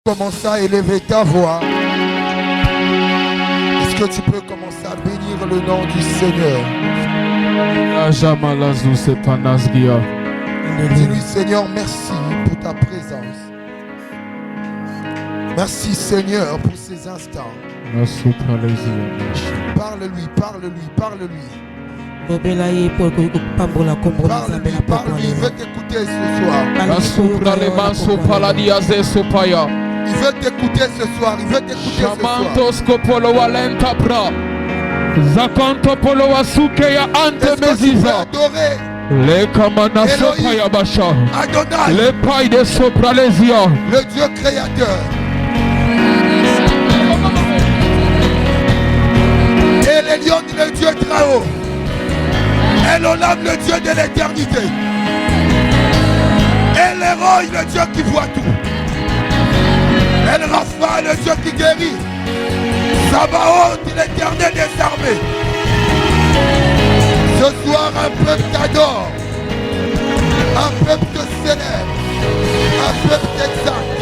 Commence à élever ta voix. Est-ce que tu peux commencer à bénir le nom du Seigneur? Dis-lui, Seigneur, merci pour ta présence. Merci, Seigneur, pour ces instants. Parle-lui, parle-lui, parle-lui. Parle-lui, parle-lui, il veut t'écouter ce soir. Il veut t'écouter ce soir, il veut t'écouter ce soir. Les kamana sopaya basha. Les pailles de sopralesia. Le Dieu créateur. Et l'Elion, le Dieu très haut. Elohim, le Dieu de l'éternité. Et l'Héroï, le Dieu qui voit tout. El Rapha, le Dieu qui guérit. Sabaoth, l'éternel des armées. Ce soir, un peuple t'adore. Un peuple te célèbre. Un peuple t'exalte.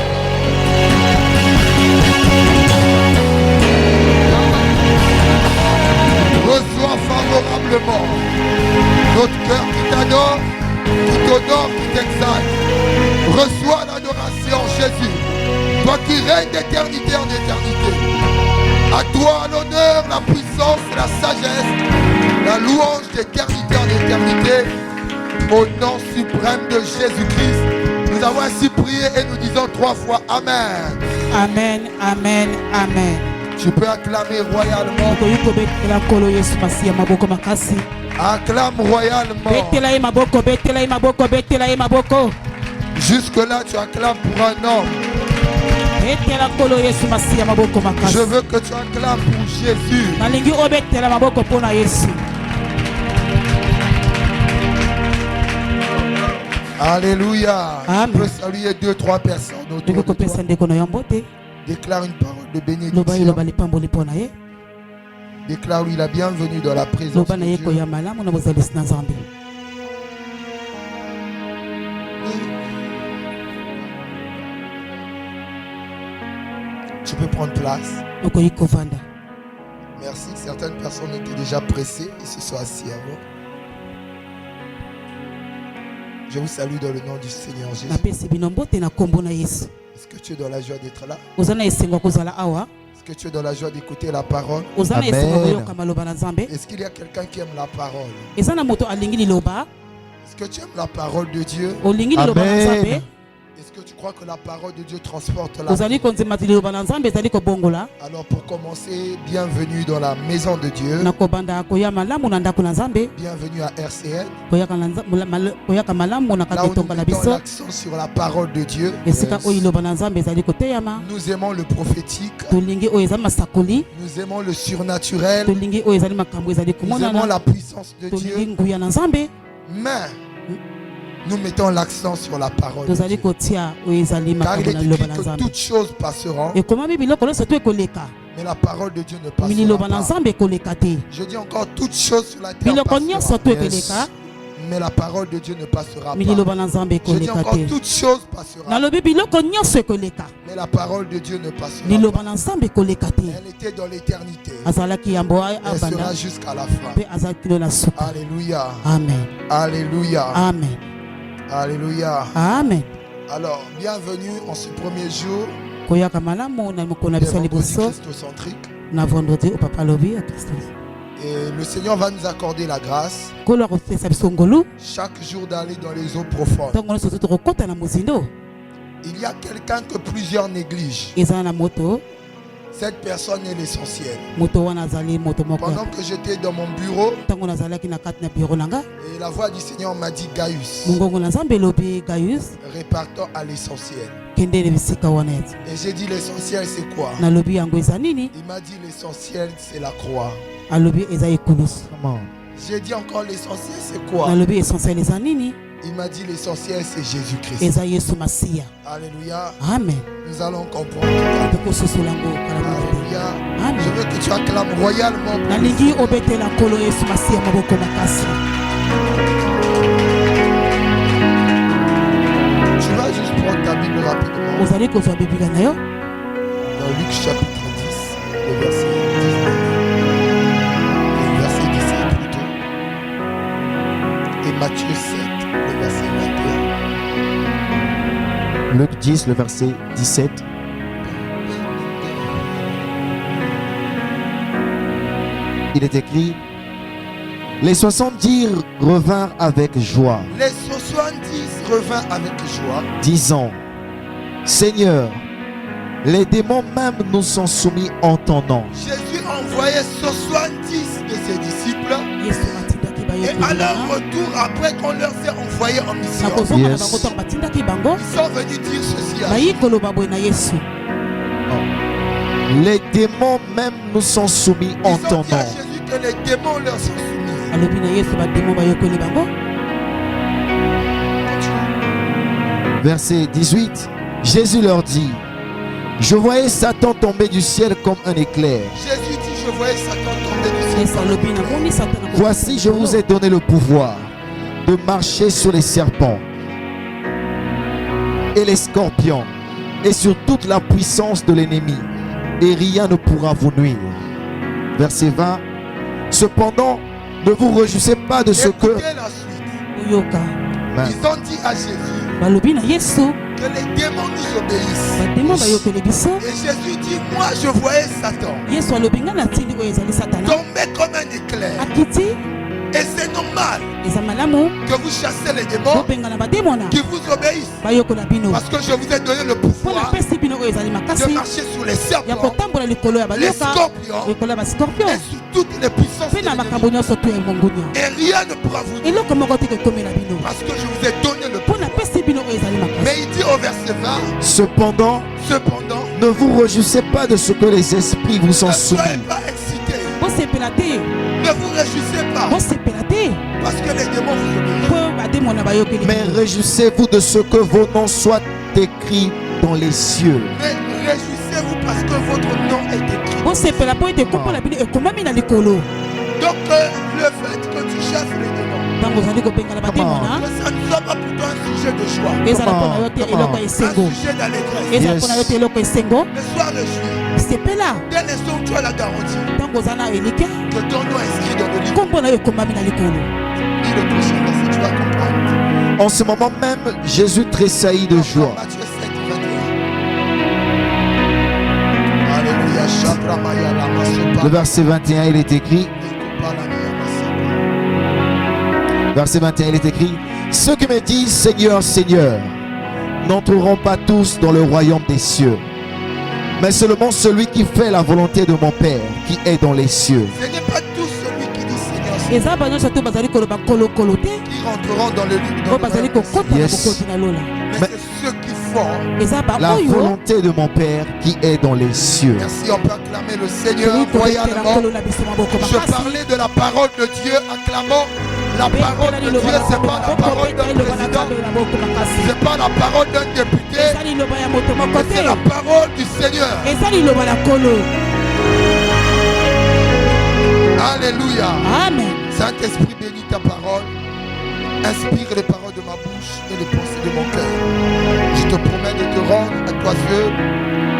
Reçois favorablement notre cœur qui t'adore, qui t'honore, qui t'exalte. Reçois l'adoration, Jésus. Toi qui règnes d'éternité en éternité. À toi l'honneur, la puissance et la sagesse, la louange d'éternité en éternité. Au nom suprême de Jésus-Christ, nous avons ainsi prié et nous disons 3 fois Amen. Amen, Amen, Amen. Tu peux acclamer royalement. Acclame royalement. Jusque-là, tu acclames pour un homme. Je veux que tu acclames pour Jésus. Alléluia. Amen. Tu peux saluer 2-3 personnes autour de toi. Déclare une parole de bénédiction. Déclare-lui la bienvenue dans la présence de Dieu. Tu peux prendre place. Merci. Certaines personnes étaient déjà pressées et se sont assis avant. Je vous salue dans le nom du Seigneur Jésus. Est-ce que tu es dans la joie d'être là? Est-ce que tu es dans la joie d'écouter la parole? Amen. Est-ce qu'il y a quelqu'un qui aime la parole? Est-ce que tu aimes la parole de Dieu? Amen. Est-ce que tu crois que la parole de Dieu transporte la vie? Alors pour commencer, bienvenue dans la maison de Dieu. Bienvenue à RCN. Là où nous mettons l'accent sur la parole de Dieu. Yes. Nous aimons le prophétique. Nous aimons le surnaturel. Nous aimons la puissance de Dieu. Mais nous mettons l'accent sur la parole de Dieu. Car il est écrit que toutes choses passeront, mais la parole de Dieu ne passera pas. Je dis encore toutes choses sur la terre passeront, mais la parole de Dieu ne passera pas. Je dis encore toutes choses passeront, mais la parole de Dieu ne passera pas. Elle était dans l'éternité. Elle sera jusqu'à la fin. Alléluia. Amen. Alléluia. Amen. Alléluia. Amen. Alors, bienvenue en ce premier jour des vendredis christocentriques. Et le Seigneur va nous accorder la grâce chaque jour d'aller dans les eaux profondes. Il y a quelqu'un que plusieurs négligent. Cette personne est l'essentiel. Pendant que j'étais dans mon bureau, et la voix du Seigneur m'a dit Gaius, répartons à l'essentiel. Et j'ai dit l'essentiel c'est quoi? Il m'a dit l'essentiel c'est la croix. J'ai dit encore l'essentiel c'est quoi? Il m'a dit l'essentiel c'est Jésus-Christ. Alléluia. Amen. Nous allons comprendre. Alléluia. Amen. Je veux que tu acclames royalement. Tu vas juste prendre ta Bible rapidement. Dans Luc chapitre 10, le verset 19, le verset 17 plutôt, et Matthieu 7, le verset 21. Luc 10, le verset 17. Il est écrit: les 70 revinrent avec joie. Les 70 revinrent avec joie, disant: Seigneur, les démons même nous sont soumis en ton nom. Jésus envoyait 70 de ses disciples. Et à leur retour, après qu'on leur ait envoyé en mission, Yes. ils sont venus dire ceci à Jésus. Les démons même nous sont soumis en Ils ton ont dit à nom. Jésus que les démons leur sont soumis. Verset 18. Jésus leur dit: je voyais Satan tomber du ciel comme un éclair. Jésus dit: je voyais Satan tomber du ciel. Voici, je vous ai donné le pouvoir de marcher sur les serpents et les scorpions et sur toute la puissance de l'ennemi, et rien ne pourra vous nuire. Verset 20. Cependant, ne vous réjouissez pas de ce que... Écoutez la suite. Ils ont dit à Jésus que les démons nous obéissent. Et Jésus dit: moi je voyais Satan tomber comme un éclair. Et c'est normal que vous chassez les démons qui vous obéissent. Parce que je vous ai donné le pouvoir de marcher sur les serpents, les scorpions et sur toutes les puissances de l'ennemi. Et rien ne pourra vous nuire. Parce que je vous ai donné le pouvoir. Mais il dit au verset 20: Cependant, ne vous réjouissez pas de ce que les esprits vous sont ne soumis. soyez pas excités. Ne vous réjouissez pas. Parce que les démons vous obéissent. Mais réjouissez-vous de ce que vos noms soient écrits dans les cieux. Mais réjouissez-vous parce que votre nom est écrit. Donc le fait que tu chasses les démons, que ça ne soit pas plutôt un sujet de joie, un sujet d'allégresse. Yes. Le soir de juillet, dès l'instant où tu as la garantie que ton nom est inscrit dans le livre, lis le prochain verset, tu vas comprendre. En ce moment même, Jésus tressaillit de joie. Matthieu 7, 21. Alléluia. Shabramaya Lama Sopa. Le verset 21, il est écrit. Verset 21, il est écrit: ceux qui me disent Seigneur, Seigneur, n'entreront pas tous dans le royaume des cieux, mais seulement celui qui fait la volonté de mon Père qui est dans les cieux. Ce n'est pas tous celui qui dit Seigneur, qui rentreront dans le livre. Yes. Mais c'est ceux qui font La volonté de mon Père qui est dans les cieux. Merci, on peut acclamer le Seigneur royalement. Je parlais de la parole de Dieu, acclamons. La parole de Dieu, c'est pas la parole d'un président, c'est pas la parole d'un député, mais c'est la parole du Seigneur. Alléluia. Amen. Saint-Esprit, bénis ta parole. Inspire les paroles de ma bouche et les pensées de mon cœur. Je te promets de te rendre à toi seul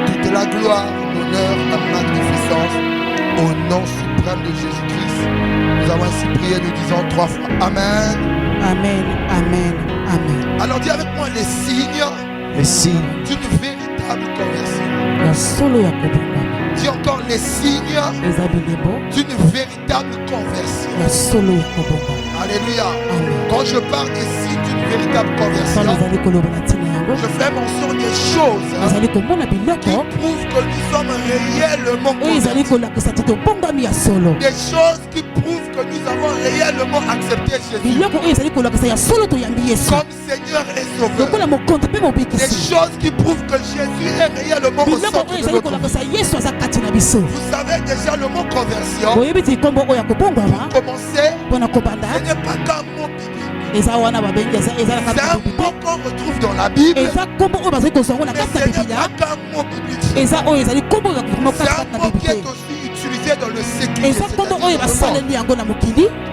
toute la gloire, l'honneur, la magnificence au nom suprême de Jésus-Christ. Nous avons ainsi prié, nous disons 3 fois Amen. Amen. Amen. Amen. Alors dis avec moi les signes d'une véritable conversion. Dis encore les signes d'une véritable conversion. Alléluia. Quand je parle des signes d'une véritable conversion, je fais mention des choses qui prouvent que nous sommes réellement convertis. Des choses qui prouvent que nous avons réellement accepté Jésus comme Seigneur et Sauveur. Des choses qui prouvent que Jésus est réellement au centre de notre vie. Vous savez déjà le mot conversion. Pour commencer, ce n'est pas qu'un mot biblique. C'est un mot qu'on retrouve dans la Bible, mais ce n'est pas qu'un mot biblique. C'est un mot qui est aussi utilisé fait dans le séculier.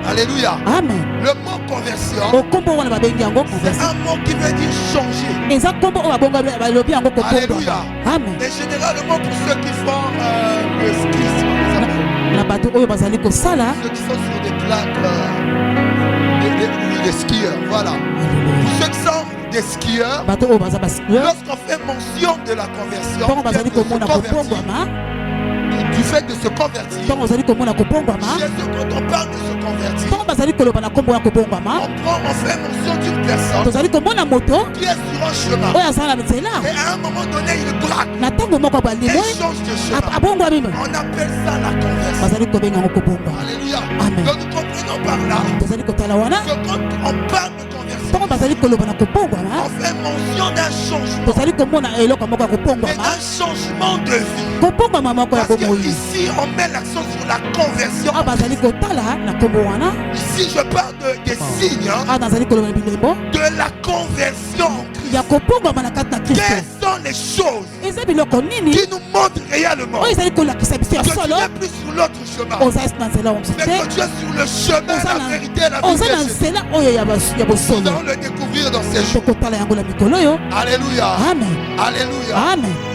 Alléluia. Amen. Le mot conversion, c'est un mot qui veut dire changer. Alléluia. Amen. Et généralement pour ceux qui font le ski, ceux qui sont sur des plaques, des skieurs, voilà. Pour ceux qui sont des skieurs, lorsqu'on fait mention de la conversion, du fait de se convertir, Jésus, quand on parle de se convertir, on fait mention d'une personne qui est sur un chemin. Et à un moment donné, il braque et change de chemin. On appelle ça la conversion. Alléluia. Donc nous comprenons par là que quand on parle de conversion, on fait mention d'un changement, mais d'un changement de vie. Parce que ici, on met l'accent sur la conversion. Ici, je parle des signes de la conversion en Christ. Quelles sont les choses qui nous montrent réellement que tu n'es plus sur l'autre chemin, mais que tu es sur le chemin, la vérité, la vie de Jésus. Nous allons le découvrir dans ces jours. Alléluia. Alléluia.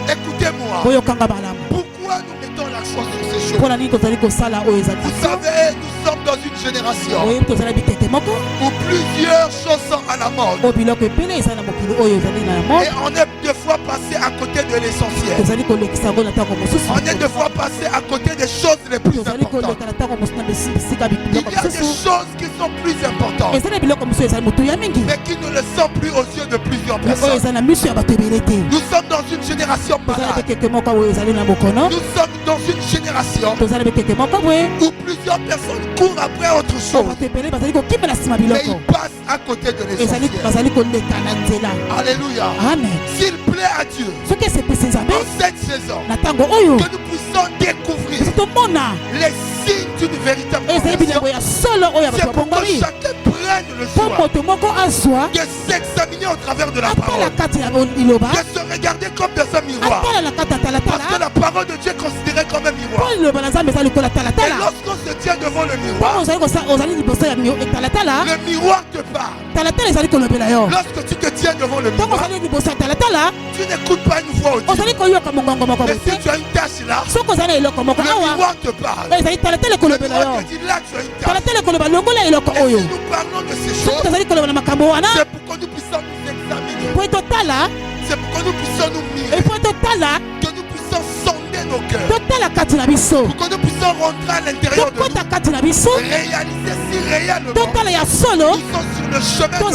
Écoutez-moi. Pourquoi nous mettons l'accent sur ces choses? Vous savez, nous sommes dans une génération où plusieurs choses sont à la mode. Et on est deux fois passé à côté de l'essentiel. On est deux fois passé à côté des choses les plus importantes. Il y a des choses qui sont plus importantes, mais qui ne le sont plus aux yeux de plusieurs personnes. Nous sommes dans une génération malade. Nous sommes dans une génération où plusieurs personnes courent après autre chose, mais ils passent à côté de l'essentiel. Alléluia. S'il plaît à Dieu, en cette saison, que nous puissions découvrir les signes d'une véritable conversion, c'est pour que chacun prenne le soin de s'examiner au travers de la parole, de se regarder comme dans un miroir, parce que la parole de Dieu est considérée comme un miroir. Et lorsqu'on se tient devant le miroir, le miroir te parle. Lorsque tu te tiens devant le miroir, tu n'écoutes pas une voix audible. Mais si tu as une tâche là, le miroir te parle. Le miroir te dit là tu as une tâche. Et si nous parlons de ces choses, c'est pour que nous puissions nous examiner. C'est pour que nous puissions nous mirer. Que nous puissions sonder nos cœurs. Pour que nous puissions rentrer à l'intérieur de nous. Réaliser si réellement nous sommes sur le chemin de Christ.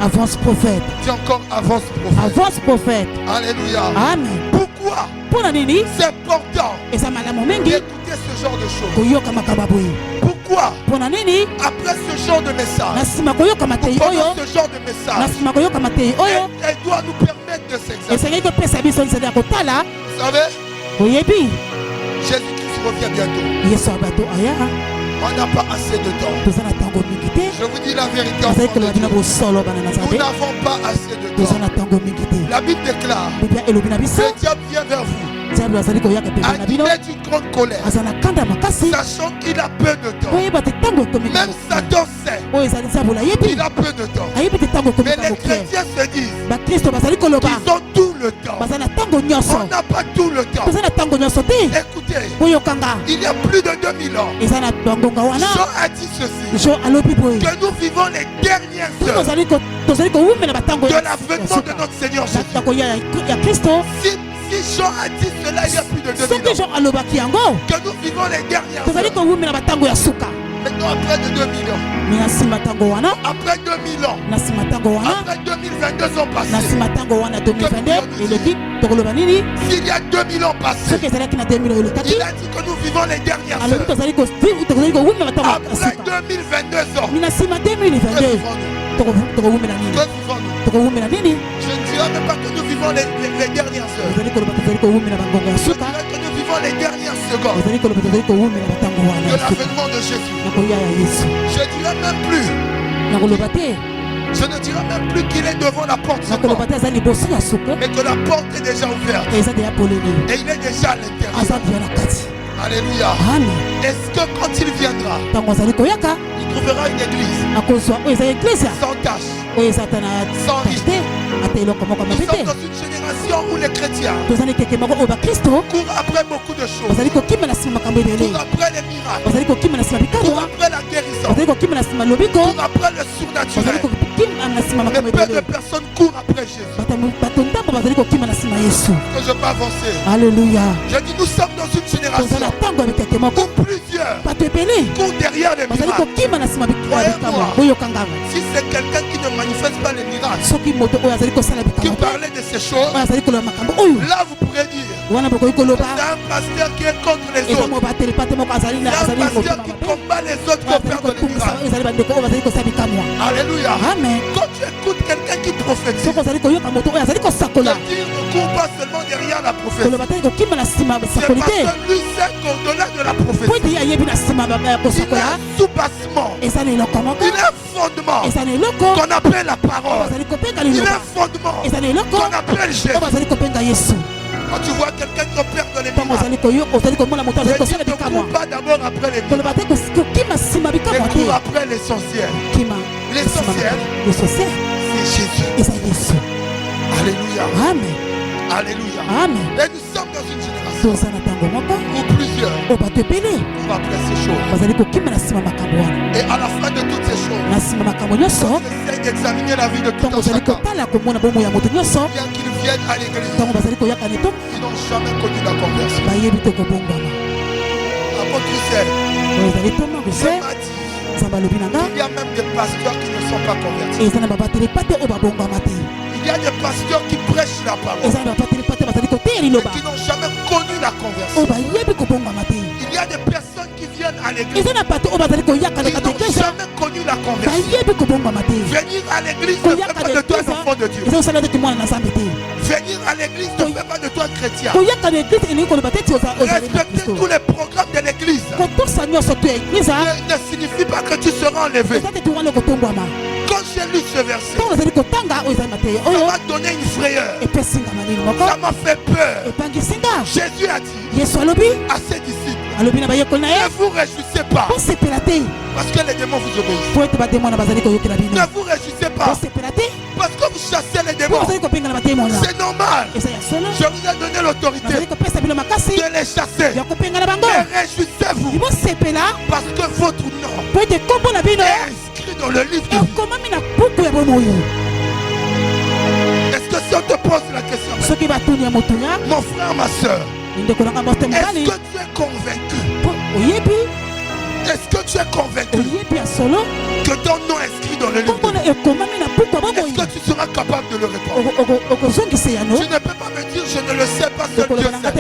Avance prophète. Dis encore avance prophète. Avance prophète. Alléluia. Amen. Pourquoi c'est important d'écouter ce genre de choses? Pourquoi après ce genre de message, pendant ce genre de message, elle doit nous permettre de s'examiner. Vous savez, Jésus-Christ revient bientôt. On n'a pas assez de temps. Je vous dis la vérité, enfants de Dieu. Nous n'avons pas assez de temps. La Bible déclare, le diable vient vers vous animé d'une grande colère, sachant qu'il a peu de temps. Même Satan sait qu'il a peu de temps. Mais les chrétiens se disent qu'ils ont tout le temps. On n'a pas tout le temps. Écoutez, il y a plus de 2000 ans, Jean a dit ceci, que nous vivons les dernières heures de l'avènement de notre Seigneur Jésus. Si Jean a dit cela il y a plus de 2000 ans, que nous vivons les dernières heures. Maintenant après de 2000 ans, après 2000 ans, après 2022 ans passés, s'il y a 2000 ans passés, il a dit que nous vivons les dernières heures. Après 2022 ans, que vivons-nous? Je ne dirais même pas que nous vivons les dernières heures. Je dirais que nous vivons les dernières secondes de l'avènement de Jésus. Je dirais même plus Je ne dirais même plus qu'il est devant la porte seulement, mais que la porte est déjà ouverte et il est déjà à l'intérieur. Alléluia. Est-ce que quand il viendra, il trouvera une église sans tâche, sans risque? Nous sommes dans une génération où les chrétiens courent après beaucoup de choses, courent après les miracles, courent après la guérison, courent après le surnaturel. Mais peu de personnes courent après Jésus. Que je peux avancer. Alléluia. Je dis, nous sommes dans une génération où plusieurs courent derrière les miracles. Croyez-moi, si c'est quelqu'un qui ne manifeste pas les miracles, qui parlait de ces choses, là vous pourrez dire, c'est un pasteur qui est contre les autres, c'est un pasteur qui combat les autres pour faire des miracles. Alléluia. Quand tu écoutes quelqu'un qui prophétise, dire ne court pas seulement derrière la prophétie. C'est parce que lui sait qu'au-delà de la prophétie, il y a un sous-bassement, il y a un fondement qu'on appelle la parole, il y a un fondement qu'on appelle Jésus. Quand tu vois quelqu'un qui opère dans les miracles, ne cours pas d'abord après les miracles, mais cours après l'essentiel. L'essentiel, c'est Jésus. Alléluia. Alléluia. Et nous sommes dans une génération où plusieurs courent après ces choses. Et à la fin de toutes ces choses, quand tu essaies d'examiner la vie de tout un chacun, bien qu'ils viennent à l'église, ils n'ont jamais connu la conversion. Apôtre Cyril, il y a même des pasteurs qui ne sont pas convertis. Il y a des pasteurs qui prêchent la parole, mais qui n'ont jamais connu la conversion. Il y a des personnes qui viennent à l'église, ils n'ont jamais connu la conversion. Venir à l'église ne fait pas de toi un enfant de Dieu. Venir à l'église ne fait pas de toi chrétien. Respecter tous les programmes de l'église ne signifie pas que tu seras enlevé. Quand j'ai lu ce verset, ça m'a donné une frayeur, ça m'a fait peur. Jésus a dit à ses disciples, ne vous réjouissez pas parce que les démons vous obéissent. Ne vous réjouissez pas parce que vous chassez les démons. C'est normal. Je vous ai donné l'autorité de les chasser. Mais réjouissez-vous parce que votre nom est inscrit dans le livre de vie. Est-ce que si on te pose la question, mon frère, ma soeur, est-ce que tu es convaincu? Est-ce que tu es convaincu que ton nom est inscrit dans le livre de vie? Est-ce que tu seras capable de le répondre? Tu ne peux pas me dire je ne le sais pas, seul Dieu sait.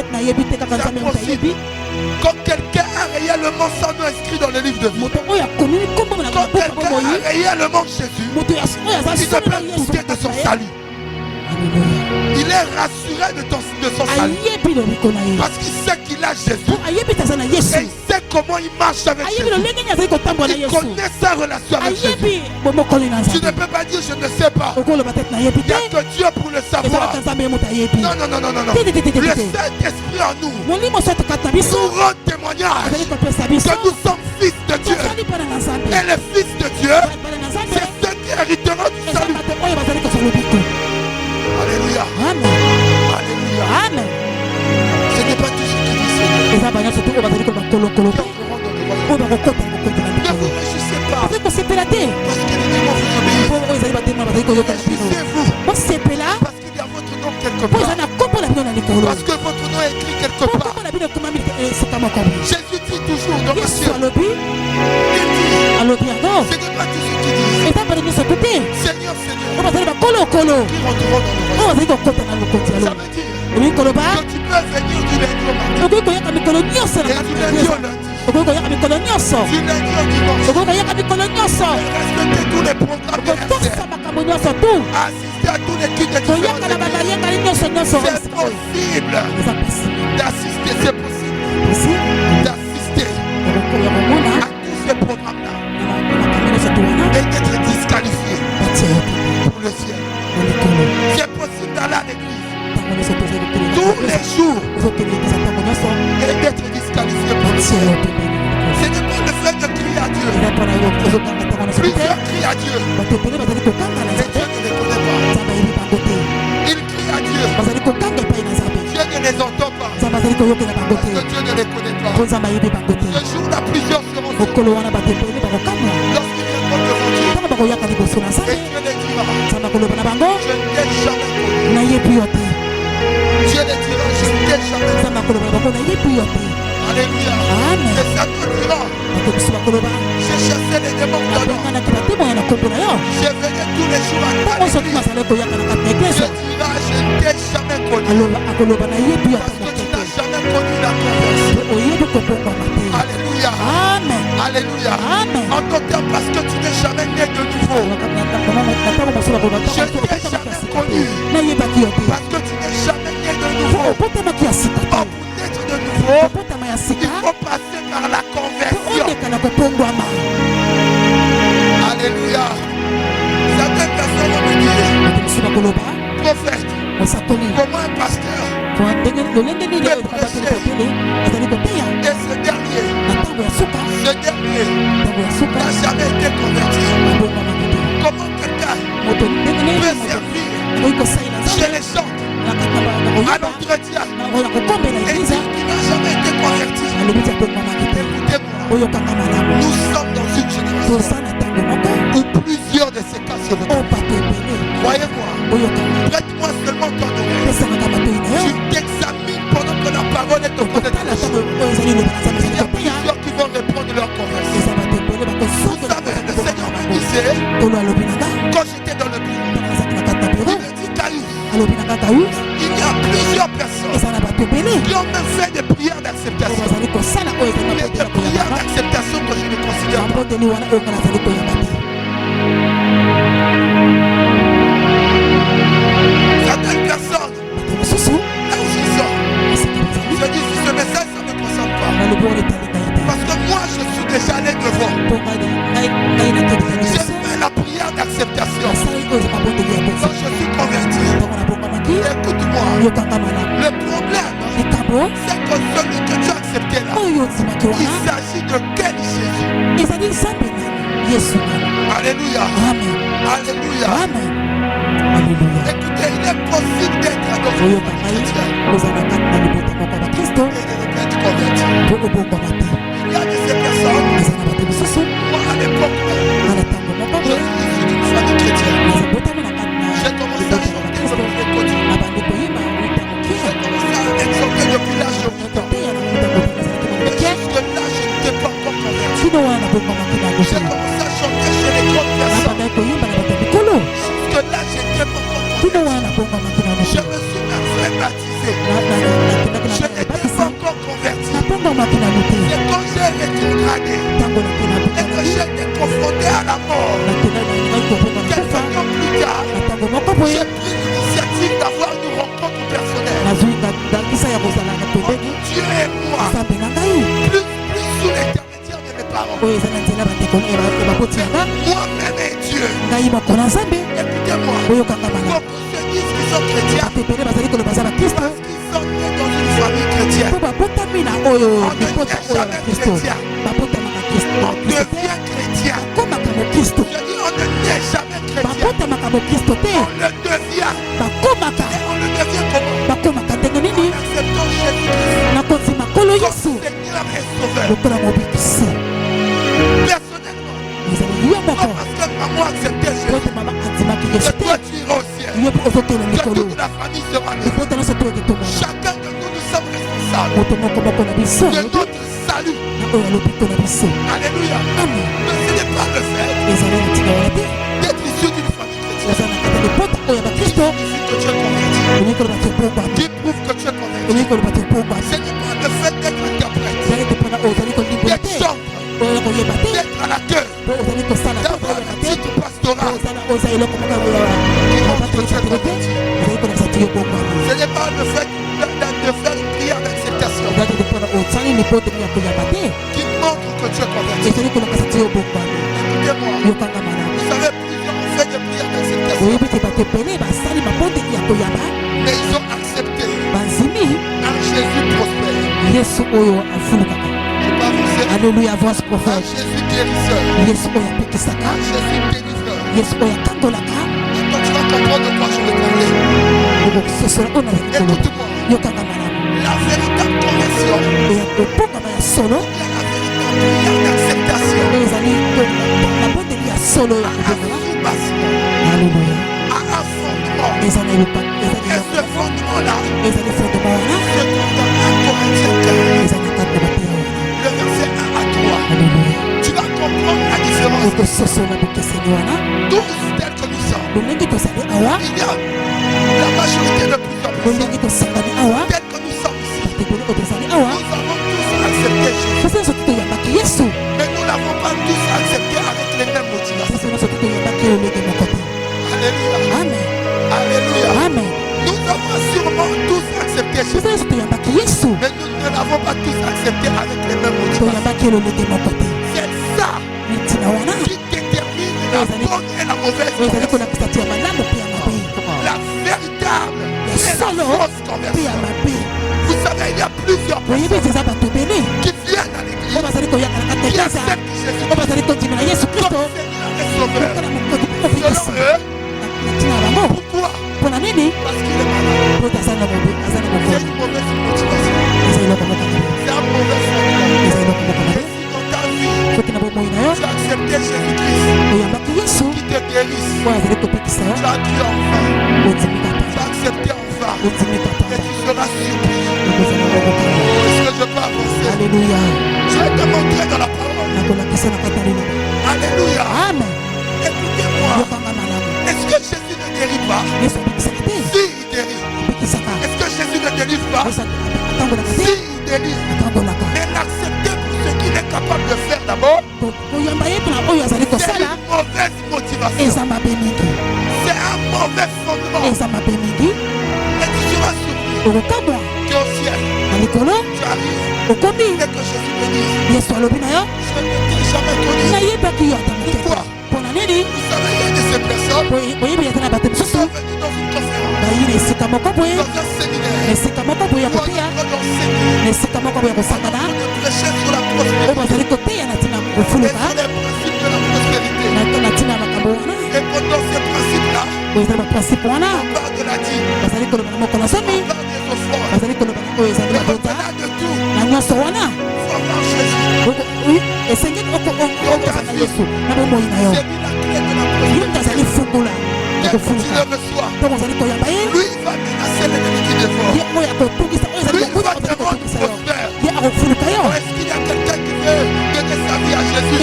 C'est impossible. Quand quelqu'un a réellement son nom inscrit dans le livre de vie, quand quelqu'un a réellement Jésus, il ne peut douter de son salut. Il est rassuré de son salut parce qu'il sait qu'il a Jésus et il sait comment il marche avec Jésus. Il connaît sa relation avec Jésus. Tu ne peux pas dire je ne sais pas. Il n'y a que Dieu pour le savoir. Non. Le Saint-Esprit en nous rend témoignage que nous sommes fils de Dieu. Et les fils de Dieu, c'est ceux qui hériteront du salut. Alléluia. Alléluia. Ce n'est pas tout ce qui dit Seigneur. Ne vous réjouissez pas parce que les démons vous obéissent. Réjouissez-vous parce qu'il y a votre nom quelque part. Parce que votre nom est écrit quelque part. Jésus dit toujours dans Matthieu, il dit, ce n'est pas tout ce qu'il dit. Seigneur, Seigneur, qui rentreront dans le royaume. Ça veut dire que tu peux venir du lundi au mardi, et du lundi au lundi, du lundi au dimanche, respecter tous les programmes de RCR, assister à tous les cultes de différentes églises. C'est possible d'assister, c'est possible d'assister à tous ces programmes-là et d'être disqualifié. le ciel. C'est possible d'aller à l'église tous les jours et d'être disqualifié pour le ciel. Ce n'est pas le fait de crier à Dieu. Plusieurs crient à Dieu. Mais Dieu ne les connaît pas. Ils crient à Dieu. Dieu ne les entend pas. Parce que Dieu ne les connaît pas. Ce jour-là, plusieurs seront sauvés. Lorsqu'ils viendront devant Dieu, et Dieu les dira, je ne t'ai jamais connu. Dieu les dira, je ne t'ai jamais connu. Alléluia. Et ça te dira, j'ai chassé les démons dedans. J'ai venu tous les jours à ta église. Je dirai, je ne t'ai jamais connu. Parce que tu n'as jamais connu la conversion. Alléluia. Amen. Alléluia. Amen. En ton terme, parce que tu n'es jamais né de nouveau. Je ne t'ai jamais connu. Parce que tu n'es jamais né de nouveau. Pour naître de nouveau, il faut passer par la conversion. Alléluia. Certaines personnes vont me dire, prophète, comment un pasteur peut prêcher et ce dernier n'a jamais été converti? Comment quelqu'un peut servir chez les gens à l'entretien et dire qu'il n'a jamais été converti? Écoutez-moi, nous sommes dans une génération où plusieurs de ces cas se retrouvent. Croyez-moi, prête-moi seulement ton oreille. Tu t'examines pendant que la parole est au fond de ta bouche. Il y a plusieurs qui vont répondre leur conversion. Vous savez, le Seigneur me disait, quand j'étais dans le bureau, il me dit, Caillou, il y a plusieurs personnes qui ont même fait des prières d'acceptation. Mais des prières d'acceptation que je ne considère pas. Certaines personnes, là où je sors, je dis, ce message, ça ne me concerne pas. Parce que moi, je suis déjà allé devant. J'ai fait la prière d'acceptation. Quand je suis converti, écoute-moi, le problème, c'est que celui que tu as accepté là, il s'agit de quel Jésus? Alléluia. Alléluia. Écoutez, il est possible d'être adoré par chrétien et de ne pas être converti. Il y a de ces personnes, moi à l'époque, je suis issu d'une famille chrétienne. J'ai commencé à chanter depuis le côté. J'ai commencé à exhorter depuis l'âge de 8 ans. Mais jusque-là, je n'étais pas encore converti. J'ai commencé à chanter chez les grandes personnes. Jusque-là, je n'étais pas encore converti. Je me suis même fait baptiser. Je n'étais pas encore converti. C'est quand j'ai rétrogradé et que j'ai été confronté à la mort, quelques temps plus tard, j'ai pris l'initiative d'avoir une rencontre personnelle entre Dieu et moi, plus sous l'intermédiaire de mes parents. Moi-même et Dieu. Écoutez-moi, beaucoup se disent qu'ils sont chrétiens parce qu'ils sont nés dans une famille chrétienne. On ne devient jamais chrétien. On devient chrétien. Je dis on ne naît jamais chrétien. On le devient. Et on le devient comment? En acceptant Jésus-Christ comme Seigneur et Sauveur. Personnellement, pas parce que maman acceptait Jésus, que toi tu iras au ciel, que toute la famille sera là. Chacun de nous, nous sommes responsables de notre salut. Alléluia. Mais ce n'est pas le fait d'être issu d'une famille chrétienne qui signifie que tu es converti, qui prouve que tu es converti. Ce n'est pas le fait d'être interprète, d'être chantre, d'être à la queue, d'avoir un titre pastoral qui montre que tu es converti. Ce n'est pas le fait de faire une prière d'acceptation qui montre que tu es converti. Écoutez-moi, vous savez, plusieurs ont fait des prières d'acceptation Mais ils ont accepté un Jésus prospère. Alléluia, avance prophète. Jésus guérisseur. Jésus délivreur. Jésus Quand tu vas comprendre de quoi je veux parler. Écoute-moi. La véritable conversion. La véritable d'acceptation. À un fondement. Et ce fondement-là. C'est dans 1 Corinthiens 15. Le verset 1 à 3. Tu vas comprendre la différence. Tous tels que nous sommes. Il y a la majorité de plus en plus. Tels que nous sommes ici. Nous avons tous accepté Jésus. Mais nous n'avons pas tous accepté avec les mêmes motivations. Alléluia. Amen. Alléluia. Amen. Nous avons sûrement tous accepté Jésus. Mais nous ne l'avons pas tous accepté avec les mêmes motivations. C'est ça qui détermine la bonne et la mauvaise conversion. La véritable et la fausse conversion. Vous savez, il y a plusieurs personnes qui viennent à l'église, qui acceptent Jésus comme Seigneur et Sauveur. Selon eux, pourquoi? Parce qu'il est malade. C'est une mauvaise motivation. C'est un mauvais fondement. Dans ta vie, tu as accepté Jésus-Christ qui te guérisse. Tu as dit enfin. Tu as accepté enfin. Et tu seras surpris. Est-ce que je peux avancer? Alléluia. Je vais te montrer dans la parole. Alléluia. Amen. Écoutez-moi. Est-ce que Jésus ne guérit pas? Si, il guérit. Est-ce que Jésus ne délivre pas? Si, il délivre. Mais l'accepter pour ce qu'il est capable de faire d'abord, c'est une mauvaise motivation. C'est un mauvais fondement. Et tu seras surpris qu'au ciel, tu arrives et que Jésus te dise, je ne t'ai jamais connu. Pourquoi? Vous savez, il y a de ces personnes qui sont venues dans une conférence, dans un séminaire, où on est enseigné, on prêchait sur la prospérité, et sur les principes de la prospérité. Et pendant ces principes-là, on parle de la dîme, on parle des offrandes, on parle de tout. Il faut avoir Jésus. C'est lui la clé de la prospérité. Et quand tu le reçois, lui il va menacer l'ennemi qui dévore. Lui il va te rendre prospère. Est-ce qu'il y a quelqu'un qui veut donner sa vie à Jésus? Et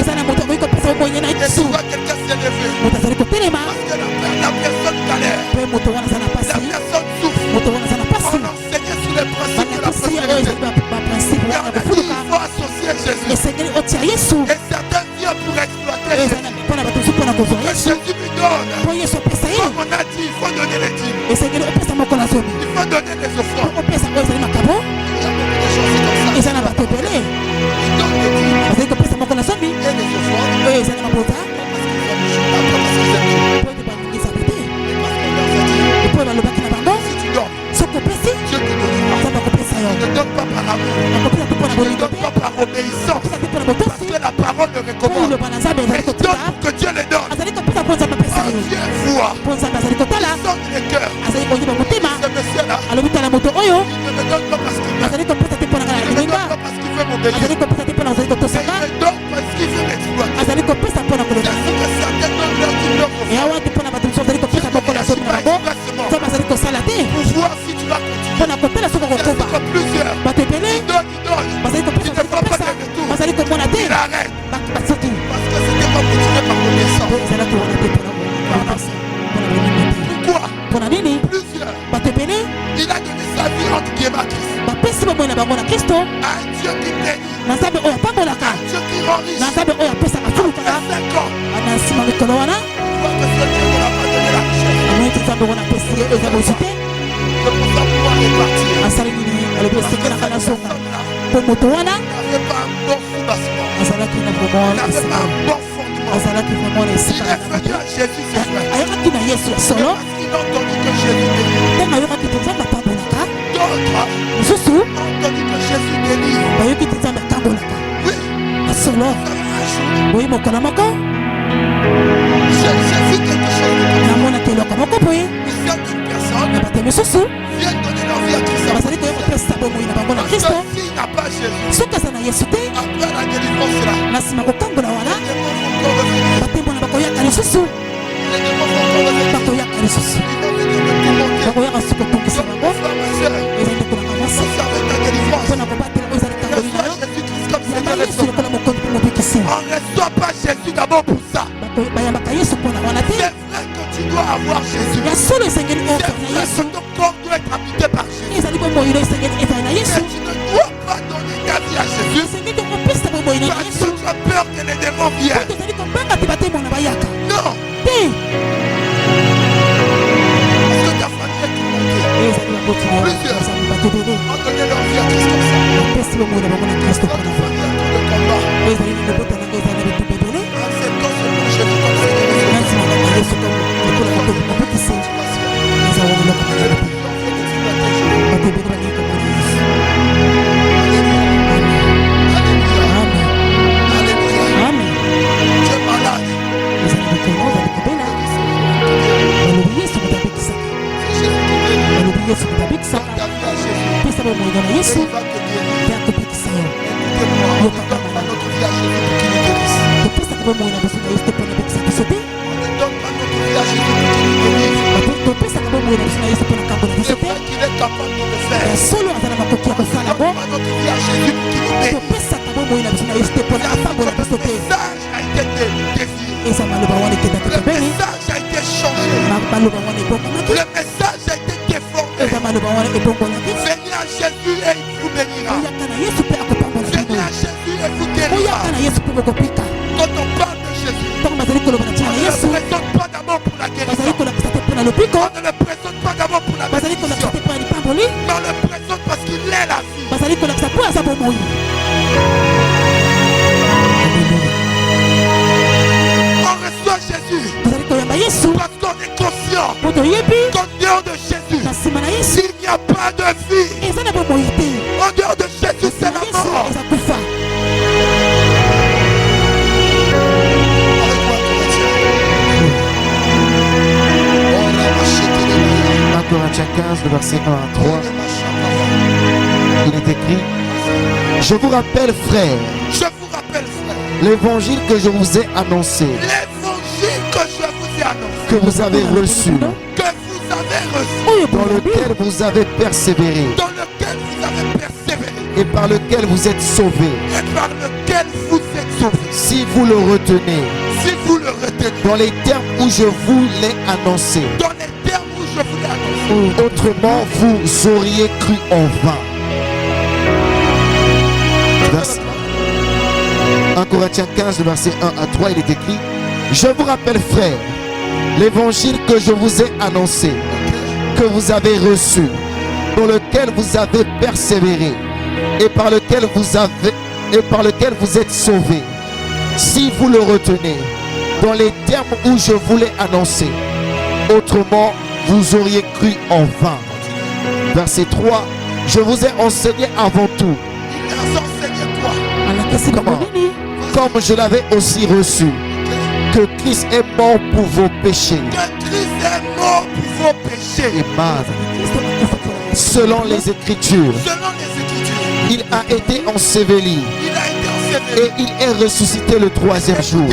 tu vois quelqu'un s'élever. Parce que la personne galère, la personne souffre. On enseignait sur les principes de la prospérité. Car il faut associer Jésus. Et certains viennent pour exploiter Jésus. Que Jésus lui donne. Comme on a dit, il faut donner les dîmes. Il faut donner les offrandes. Il y a beaucoup de choses comme ça. Il donne les dîmes et les offrandes. Parce qu'ils si tu donnes, Dieu te donnera. Ne donne pas par amour. Ne donne pas par obéissance. Parce que la parole le recommande. Et donne pour que Dieu les donne. Dieu voit. Il sonne les cœurs. Ce monsieur-là, il ne me donne pas parce qu'il m'aime. Il ne me donne pas parce qu'il veut m'obéir. Mais il me donne parce qu'il veut m'exploiter. C'est ce que certains donnent leur dîme, leur offrande. Pour voir si tu vas continuer. C'est que plusieurs, ils donnent. Il ne faut pas donner de tout. Il arrête. Parce que c'était pas motivé par l'obéissance. Pourquoi? Plusieurs, il a donné sa vie entre guillemets à Christ. Un Dieu qui bénit. Un Dieu qui rend riche. Après 5 ans, on voit que ce Dieu ne l'a pas donné la richesse. Je peux pas pouvoir répartir. Cette personne-là n'avait pas un bon soubassement. N'avait pas un bon fondement. Il est venu à Jésus, c'est vrai. Parce qu'ils ont entendu que Jésus délivre. D'autres ont entendu que Jésus délivre. Oui. Oui, mon colombo. J'ai vu quelque chose. Plusieurs Plusieurs personnes viennent donner leur vie à Christ. Parce que s'il n'a pas Jésus, après la délivrance là, les démons vont encore revenir. Les démons vont encore revenir. Ils vont venir me tourmenter. On ne reçoit pas Jésus d'abord pour ça. C'est vrai que tu dois avoir Jésus. C'est vrai que ton corps doit être habité par Jésus. Mais tu ne dois pas donner ta vie à Jésus parce que tu as peur que les démons viennent. Non. Parce que ta famille est tourmentée. Plusieurs ont donné leur vie à Christ comme ça. Verset 1 à 3, il est écrit: je vous rappelle, frères, l'évangile que je vous ai annoncé, que vous avez reçu, dans lequel vous avez persévéré, et par lequel vous êtes sauvés, si vous le retenez, dans les termes où je vous l'ai annoncé. Autrement, vous auriez cru en vain. 1 Corinthiens 15, verset 1 à 3, il est écrit: je vous rappelle, frères, l'évangile que je vous ai annoncé, que vous avez reçu, dans lequel vous avez persévéré, et par lequel vous êtes sauvés, si vous le retenez, dans les termes où je vous l'ai annoncé. Autrement, vous auriez cru en vain. Verset 3, je vous ai enseigné avant tout. Comment? Comme je l'avais aussi reçu, que Christ est mort pour vos péchés. Et selon les Écritures, il a été enseveli et il est ressuscité le 3e jour.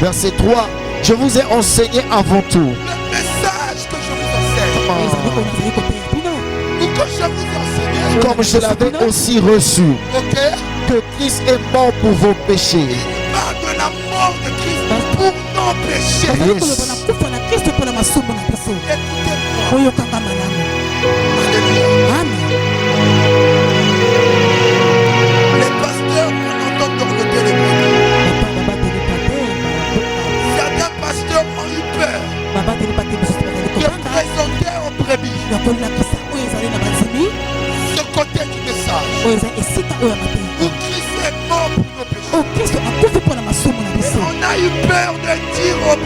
Verset 3, je vous ai enseigné avant tout. Le message que je vous enseigne. Comme je l'avais aussi reçu. Que Christ est mort pour vos péchés. Il parle de la mort de Christ pour nos péchés. Yes. Les pasteurs, on entend dorloter les brebis. Certains pasteurs ont eu peur de présenter aux brebis ce côté du message où Christ est mort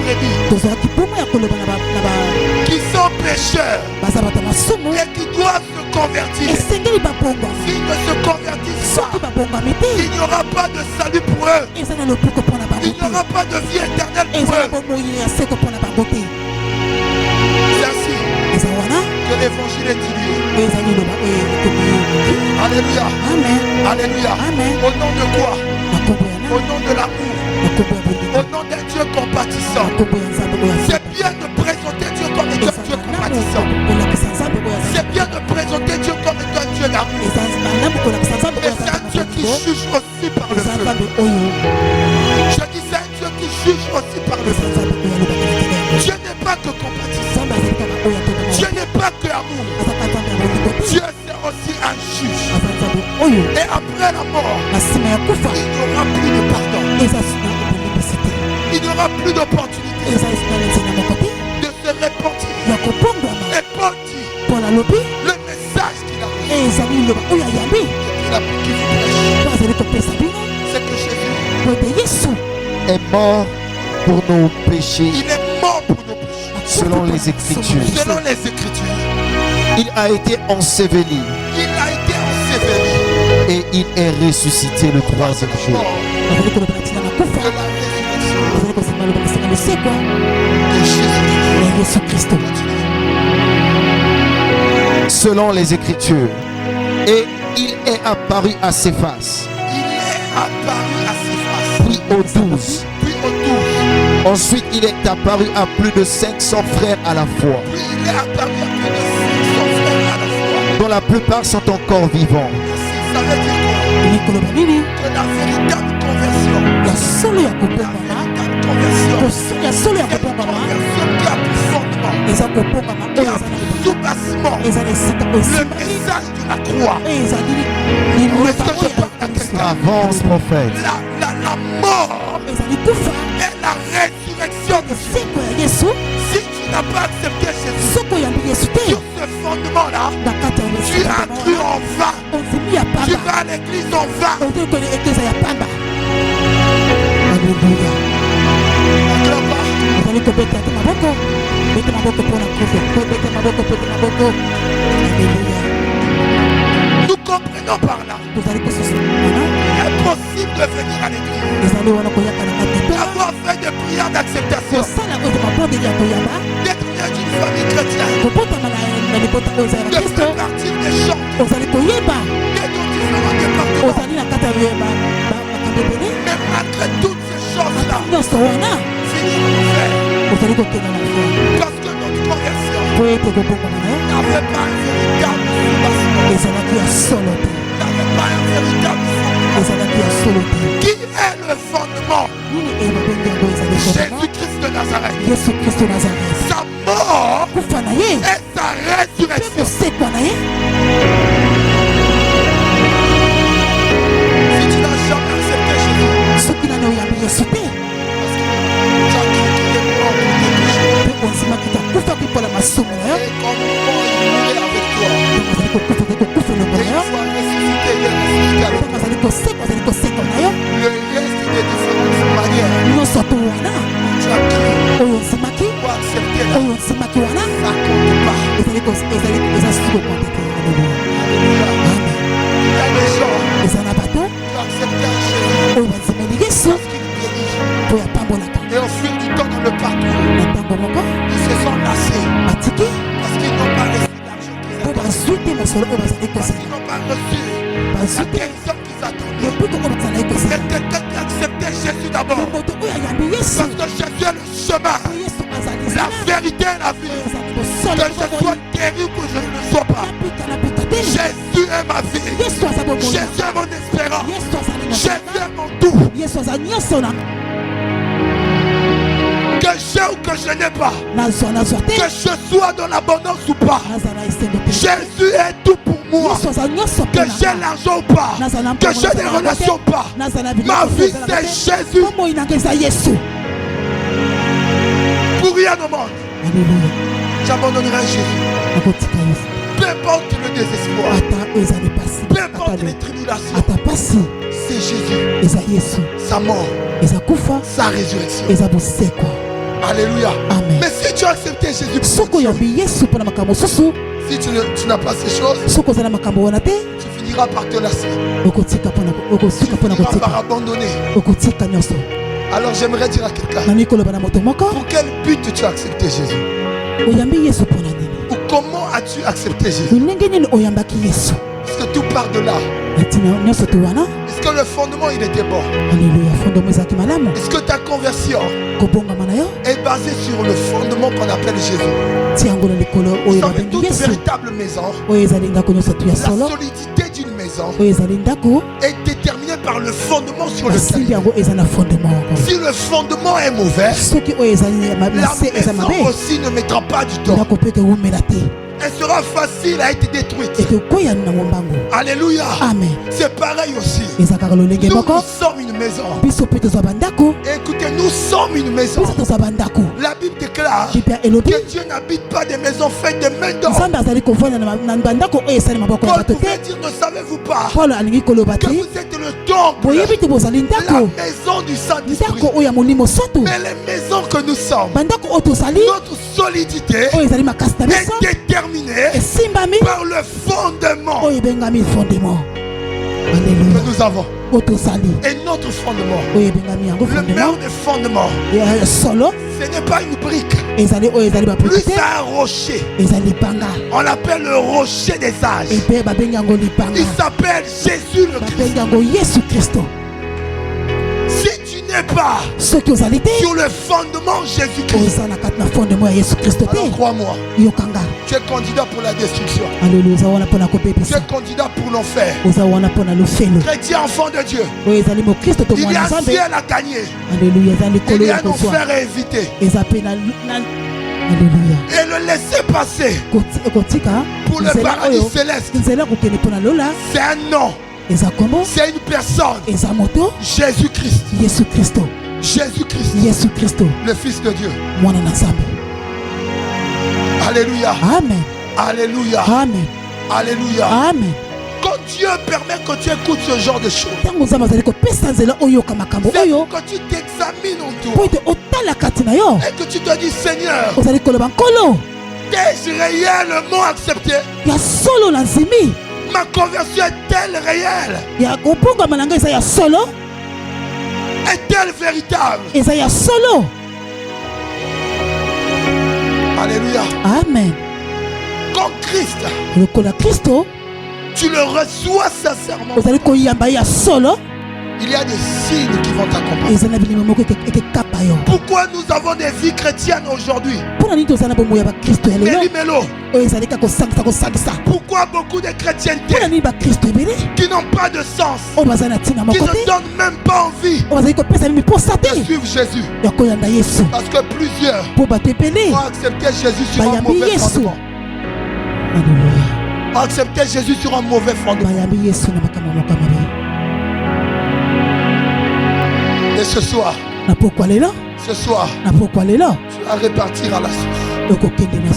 brebis qui sont pécheurs et qui doivent se convertir. S'ils ne se convertissent pas, il n'y aura pas de salut pour eux. Il n'y aura pas de vie éternelle pour eux. C'est ainsi que l'évangile est dit. Alléluia. Amen. Alléluia. Amen. Au nom de quoi? Au nom de l'amour. Au nom d'un Dieu compatissant. C'est bien de présenter Dieu comme étant un Dieu compatissant. C'est bien de présenter Dieu comme étant un Dieu d'amour. Et c'est un Dieu qui juge aussi par le feu. Je dis c'est un Dieu qui juge aussi par le feu. Dieu n'est pas que compatissant. Dieu n'est pas que amour. Dieu c'est aussi un juge. Et après la mort, il n'y aura plus de pardon. Il n'y aura plus d'opportunité de se repentir et porter le message qu'il a reçu. C'est que Jésus est mort pour nos péchés. Il est mort pour nos péchés. Selon les Écritures. Selon les Écritures. Il a été enseveli. Et il est ressuscité le 3e jour. Selon les Écritures. Et il est apparu à Céphas. Puis aux 12. Ensuite, il est apparu à plus de 500 frères à la fois. Dont la plupart sont encore vivants. Ça veut dire quoi? Que la véritable conversion, la conversion qui a plus fondement, qui a plus soubassement, le message de la croix. Est-ce que je parle à quelqu'un? Avance, prophète. La mort et la résurrection de Jésus. Si tu n'as pas accepté Jésus, sur ce fondement-là, tu as cru en vain. Tu vas à l'église en vain. Nous comprenons par là. Impossible de venir à l'église. Avoir fait des prières d'acceptation. D'être né d'une famille chrétienne. De faire partie des chants. D'être dans différents départements. Mais malgré toutes ces choses-là, finir pour faire. Parce que notre conversion n'avait pas un véritable soubassement. N'avait pas un véritable fondement. Qui est le fondement? Jésus-Christ de Nazareth. Sa mort et sa résurrection. Si tu n'as jamais accepté Jésus, parce que tu as cru qu'il est mort pour tes péchés. Et comme mort, il est avec toi. Et il soit ressuscité, il est ressuscité avec toi. Le reste de différentes manières. Tu as cru pour accepter la ça compte pas. Il y a des gens qui ont accepté Jésus parce qu'il guérit. Et au fil du temps dans le parcours, ils se sont lassés parce qu'ils n'ont pas reçu l'argent qu'ils attendaient. Parce qu'ils n'ont pas reçu la guérison qu'ils attendaient. C'est quelqu'un qui a accepté Jésus d'abord. Parce que Jésus est le chemin, la vérité et la vie. Que je sois guéri ou que je ne le sois pas. Jésus est ma vie. Jésus est mon espérance. Jésus est mon tout. Que j'ai ou que je n'ai pas. Que je sois dans l'abondance ou pas. Jésus est tout pour moi. Que j'ai l'argent ou pas. Que j'ai des relations ou pas. Ma vie c'est Jésus. Pour rien au monde. J'abandonnerai Jésus. Peu importe le désespoir. Peu importe les tribulations. C'est Jésus. Sa mort. Sa résurrection. Alléluia. Amen. Mais si tu as accepté Jésus pour soko yambi Yesu pona makambo susu, si tu n'as pas ces choses, soko zala makambo wana te, tu finiras par te lasser. okotika pona Tu pona finiras kotika. par abandonner. Okotika nyonso. Alors j'aimerais dire à quelqu'un, Nani koloba na moto moko, pour quel but tu as accepté Jésus? oyambi Yesu pona nini? Ou comment as-tu accepté Jésus? Lolenge nini oyambaki Yesu? Est-ce que tout part de là? Natina nyonso to wana. Est-ce que le fondement il était bon? Alléluia. Fondement ezaki malamu. Est-ce que ta conversion Kobongama na yo est basée sur le fondement qu'on appelle Jésus? tiango na likolo Vous oyo savez, babengi toute Yesu. véritable maison, Oyo ezali ndako nyonso tu ya la solo. solidité d'une maison Oyo ezali ndako est déterminée par le fondement sur basimbi lequel. yango eza na fondement yango. Si le fondement est mauvais, Soki oyo ezali la na se eza maison mabe, aussi ne mettra pas du temps. ndako mpe ekewumela te. Elle sera facile à être détruite. Ekekwea na mombango. Alléluia. Amen. C'est pareil aussi. Eza kaka lolenge Nous, moko. nous sommes une maison. Biso mpe tozwa bandako. Écoutez, nous sommes une maison. Biso tozwa bandako. La Bible déclare Biblia elobi que Dieu n'habite pas des maisons faites de mains d'hommes. nzambe azali kovanda na bandako oyo esali maboko ya Paul bato pouvait te. dire, ne savez-vous pas Paul alingi koloba que te vous êtes le temple, boyebi te bozali la ndako, maison du Saint-Esprit. ndako oyo ya molimo soto. Mais les maisons que nous sommes, Bandako oyo tozali notre solidité oyo ezali makasi na est biso déterminée esimbami par le fondement oyo ebengami fondement. que Alléluia. nous avons. Oyo tozali Et notre fondement, oyo ebengami yango le fondement meilleur des fondements, ya solo ce n'est pas une brique, ezali oyo ezali plus babrike te, c'est un rocher. ezali libanga. On l'appelle le rocher des âges. Epe babengi yango libanga, Il s'appelle Jésus le Christ. babengi yango Yesu Kristo. Si tu n'es pas Soki ozali te sur le fondement Jésus-Christ, oza na kati na fondement ya Yesu Kristo alors te, crois-moi, yokanga. tu es candidat pour la destruction. Alléluia. Oza wana mpona Tu kopepisa, es candidat pour l'enfer. oza wana mpona lofelo. Chrétien, enfant de Dieu, Oyo ezali mokristo to il y mwana a un nzambe. ciel à gagner. Alléluia. Eza Il likolo y a ya un kozwa, enfer à éviter. eza mpe na Alléluia. Et le laisser passer Kotika pour le nzela paradis oyo, céleste, nzela kokende mpona lola, c'est un nom, eza kombo, c'est une personne. eza moto, Jésus-Christ. Yesu Kristo. Jésus-Christ, Yesu Kristo le Fils de Dieu. mwana na nzambe. Alléluia. Amen. Alléluia. Amen. Alléluia. Amen. Quand Dieu permet que tu écoutes ce genre de choses, Ntango nzambe azali kopesa nzela oyoka makambo c'est oyo que tu t'examines en mpo toi ete otala kati na yo, et que tu te dis, Seigneur, ozali koloba nkolo t'es réellement accepté? ya solo na nzimi Ma conversion est-elle réelle? ya kobongama na ngai eza ya solo, Est-elle véritable? eza ya solo. Alléluia. Amen. Quand Christ, lokola Kristo tu le reçois sincèrement, ozali koyamba ye ya solo, il y a des signes qui vont t'accompagner. eza na bilimo moko ekekapa yo. Pourquoi nous avons des vies chrétiennes aujourd'hui? Mpona nini tozala na bomoi ya bakristo ya lelo Méli-mélo. oyo ezali kaka kosangisa. Pourquoi beaucoup de chrétienté Mpona nini bakristo ebele qui n'ont pas de sens, oyo baza na ntina qui moko ne te, donnent même pas envie oyo bazali kopesa mimi mposa te de suivre Jésus? ya koyanda Yesu, Parce que plusieurs mpo bato ebele ont accepté Jésus sur un bayambi mauvais Yesu. fondement. Alléluia. Ont accepté Jésus sur un mauvais fondement. bayambi Yesu na makambo moko ya mabe. Et ce soir, Na pokwa lelo, ce soir, na pokwa lelo tu vas repartir à la source. okokende na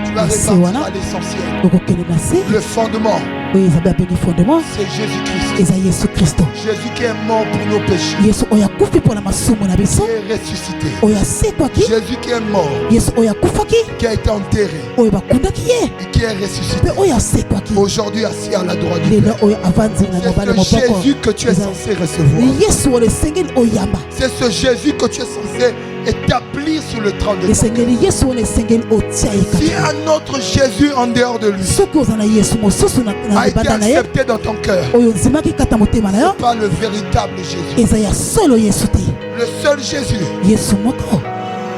Tu vas na se repartir wana, à l'essentiel. okokende na se Le fondement, oyo eza babengi fondement, c'est Jésus-Christ. eza Yesu Kristo. Jésus qui est mort pour nos péchés, Yesu oyo akufi mpona masumu na qui biso, est ressuscité. oyo asekwaki, Jésus qui est mort, Yesu oyo akufaki, qui a été enterré oyo bakundaki ye, et qui est ressuscité. mpe oyo asekwaki Aujourd'hui assis à la droite du lelo Père. oyo avandi na mobali C'est ce moboko. Jésus que tu es Eza- censé recevoir. Yesu oyo esengeli oyamba, C'est ce Jésus que tu es censé établir sur le trône de ton esengeli cœur. Yesu oyo esengeli otia ye Si kati. un autre Jésus en dehors de lui Soki oza na Yesu mosusu na a été libanda na ye accepté dans ton cœur, oyo nzimaki kata motema na yo, pas le véritable Jésus. eza ya solo Yesu te. Le seul Jésus Yesu moko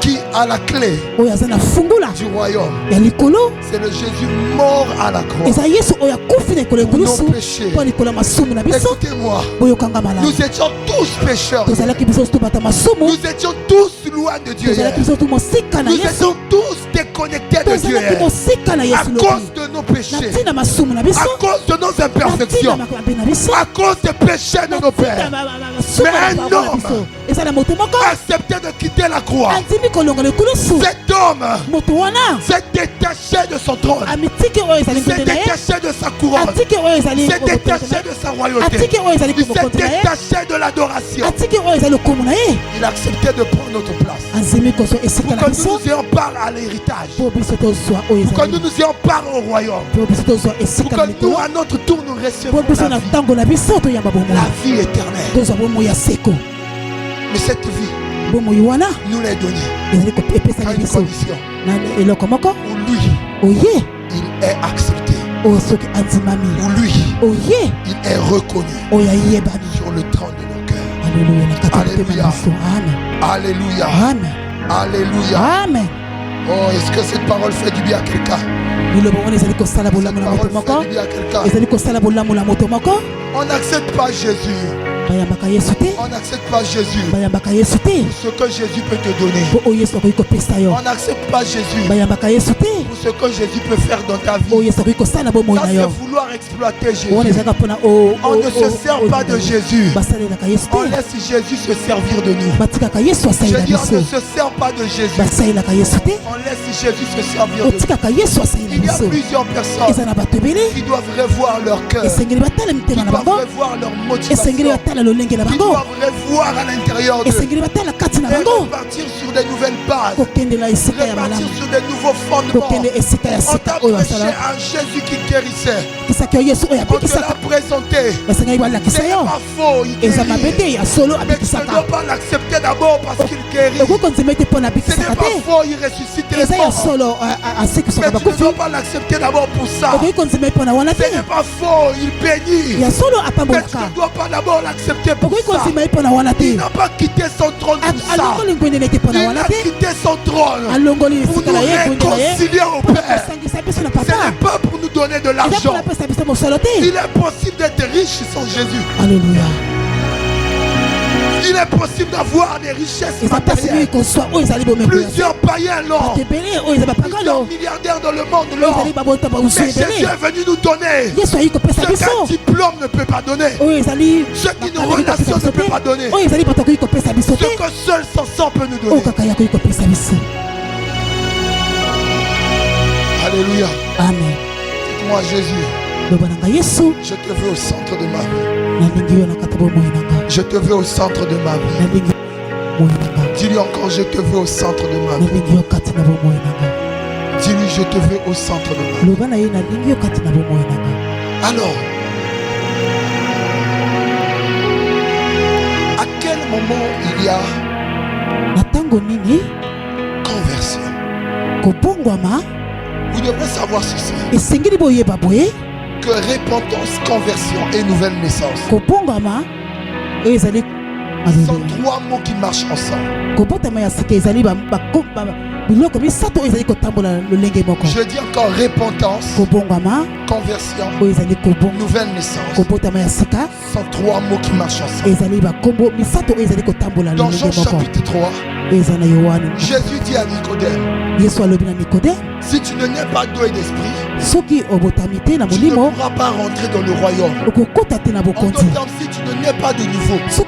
qui a la clé oyo aza na fungula du royaume, ya likolo, c'est le Jésus mort à la croix. eza Yesu oyo akufi na ekolo ya Pour nos kulusu péchés. mpo likolo ya masumu na biso. Écoutez-moi, Boyokanga malamu, nous étions tous pécheurs. tozalaki biso tu bata masumu, Nous étions tous loin de Dieu. tozalaki hier. biso tu mosika na Nous Yesu, étions tous déconnectés de Dieu. tozalaki hier. mosika na À Yesu cause lobi, de nos na péchés, ntina masumu na biso, à cause de nos na ntina imperfections, makambe na biso, à cause des péchés de nos pères, masumu Mais na un bango na homme biso. Eza na moto moko accepté de quitter la croix. andimi kolongola ekulusu, Cet homme moto wana s'est détaché de son trône, amitiki oyo ezali s'est nkote na ye, détaché de sa couronne, atiki oyo ezali s'est détaché de sa royauté, atiki oyo ezali il s'est komokonzi na ye, détaché de l'adoration. atiki oyo ezali lokumu na ye, Il a accepté de prendre notre place. que nous ayons part à l'héritage. Pour que nous ayons part au royaume. Pour que nous, à notre tour, nous recevons la vie éternelle. Mais cette vie, nous l'avons donnée à une condition où lui, il est accepté. Où lui, il est reconnu sur le trône de nos cœurs. Alléluia. Alléluia. Alléluia. Amen. Oh, est-ce que cette parole fait du bien à quelqu'un? On n'accepte pas Jésus. On n'accepte pas Jésus pour ce que Jésus peut te donner. On n'accepte pas Jésus pour ce que Jésus peut faire dans ta vie. Ça, c'est vouloir exploiter Jésus. On ne se sert pas de Jésus. On laisse Jésus se servir de nous. Je dis, on ne se sert pas de Jésus. On laisse Jésus se servir de nous. Il y a plusieurs personnes qui doivent revoir leur cœur, qui doivent revoir leur motivation, qui doivent revoir à l'intérieur d'eux et repartir sur des nouvelles bases, repartir sur des nouveaux fondements. On t'a prêché un Jésus qui guérissait. On te l'a présenté. Ce n'est pas faux, il guérit. Mais tu ne dois pas l'accepter d'abord parce qu'il guérit. Ce n'est pas faux, il ressuscite les morts. Mais tu ne dois pas l'accepter d'abord pour ça. Ce n'est pas faux, il bénit. Mais tu ne dois pas d'abord l'accepter pour ça. Il n'a pas quitté son trône pour ça. Il a quitté son trône pour nous réconcilier au Père. Ce n'est pas pour nous donner de l'argent. Il est possible d'être riche sans Jésus. Alléluia. Il est possible d'avoir des richesses matérielles. Plusieurs païens l'ont. Plusieurs milliardaires dans le monde l'ont. Mais Jésus est venu nous donner ce qu'un diplôme ne peut pas donner, ce qu'une relation ne peut pas donner, ce que seul son sang peut nous donner. Alléluia. Amen. Dites-moi Jésus, je te veux au centre de ma vie. Je te veux au centre de ma vie. Dis-lui encore, je te veux au centre de ma vie. Dis-lui, je te veux au centre de ma vie. Alors, à quel moment il y a conversion? Vous devrez savoir ceci, que repentance, conversion et nouvelle naissance sont trois mots qui marchent ensemble. Je dis encore repentance, conversion, nouvelle naissance sont trois mots qui marchent ensemble. Dans Jean chapitre 3, Jésus dit à Nicodème, si tu ne nais pas d'eau et d'esprit, tu ne pourras pas rentrer dans le royaume. En d'autres termes, si tu ne nais pas de nouveau, tu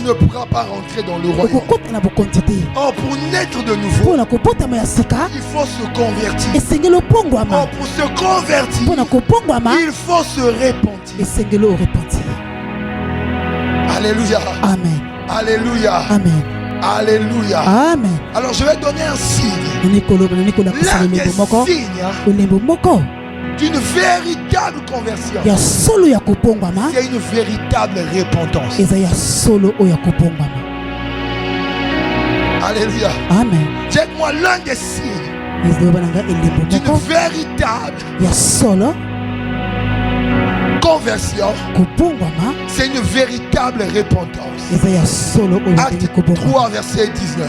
ne pourras pas rentrer dans le royaume. Or, pour naître de nouveau, il faut se convertir. Or, pour se convertir, il faut se repentir. Alléluia. Amen. Alléluia. Amen. Alléluia. Amen. Alors je vais donner un signe. L'un des signes d'une véritable conversion, c'est une véritable repentance. Alléluia. Amen. Dites-moi l'un des signes d'une véritable conversion, c'est une véritable repentance. Acte 3, verset 19.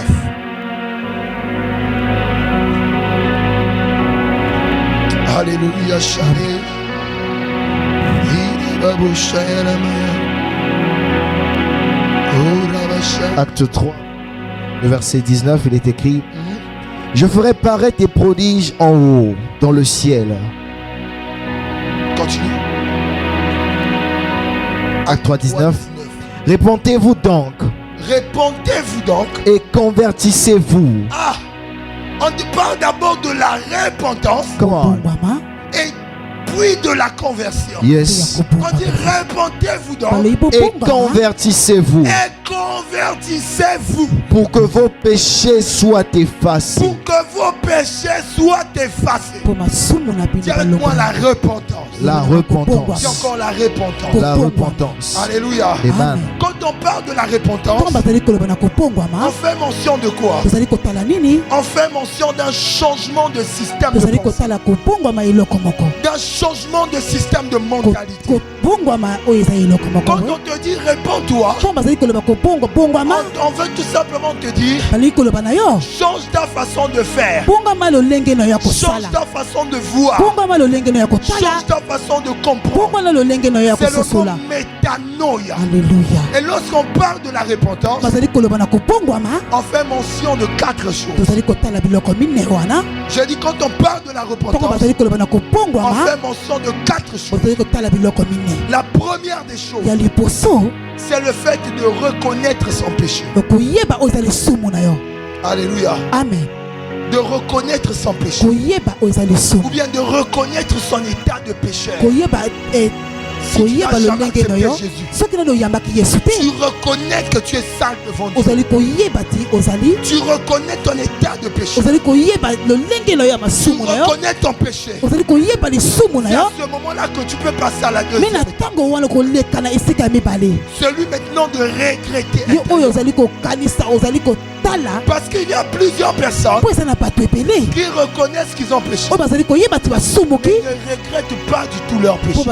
Alléluia. Acte 3, le verset 19, il est écrit: je ferai paraître des prodiges en haut, dans le ciel. Continue. Acte 3, 19. Repentez-vous donc. Repentez-vous donc. Et convertissez-vous. Ah, on parle d'abord de la repentance. Comment? Et fruit de la conversion. Yes. On dit repentez-vous donc. Et convertissez-vous. Et convertissez-vous. Pour que vos péchés soient effacés. Pour que vos péchés soient effacés. Dis avec moi la repentance. La repentance. Dis encore la repentance. La repentance. Alléluia. Amen. Quand on parle de la repentance, on fait mention de quoi? On fait mention d'un changement de système de pensée. D'un changement de système de mentalité. Quand on te dit réponds-toi, on veut tout simplement te dire change ta façon de faire, change ta façon de voir, change ta façon de comprendre. C'est le mot métanoïa. Et lorsqu'on parle de la repentance, on fait mention de 4 choses. J'ai dit quand on parle de la repentance, on fait mention de 4 choses. La première des choses, c'est le fait de reconnaître son péché. Alléluia. Amen. De reconnaître son péché. Ou bien de reconnaître son état de pécheur. Si tu n'as jamais accepté Jésus, tu reconnais que tu es sale devant Dieu. Tu reconnais ton état de péché. Tu reconnais ton péché. C'est à ce moment-là que tu peux passer à la deuxième étape. Celui maintenant de regretter. Parce qu'il y a plusieurs personnes qui reconnaissent qu'ils ont péché. Ils ne regrettent pas du tout leur péché.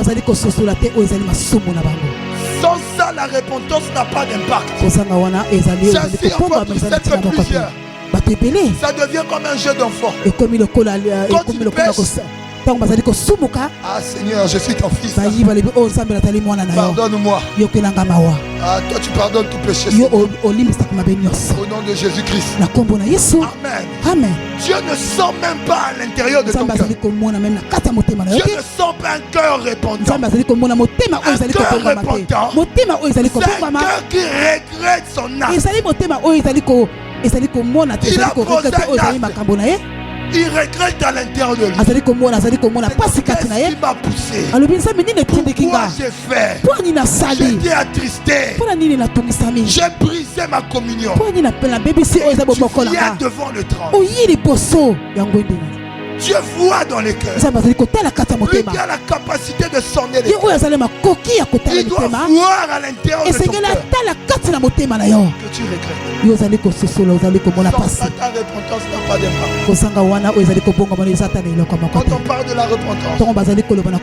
Sans ça, la repentance n'a pas d'impact. C'est ainsi encore pour cette plusieurs. Ça devient comme un jeu d'enfant. Quand tu pèches, ah Seigneur, je suis ton fils. Pardonne-moi. Ah, toi tu pardonnes tout péché. Au nom de Jésus-Christ. Amen. Dieu ne sent même pas à l'intérieur de ton cœur. Dieu ne sent pas un cœur repentant. Un cœur repentant. C'est un cœur qui regrette son âme. Il regrette à l'intérieur de lui. Qu'est-ce qui m'a poussé? Pourquoi j'ai fait? J'étais attristé. J'ai brisé ma communion. Tu viens devant le trône. Dieu voit dans les cœurs. Lui qui a la capacité de sonner les cœurs. Il doit voir à l'intérieur de ton cœur que tu regrettes. Sans ta repentance n'a pas d'impact. Quand on parle de la repentance, on parle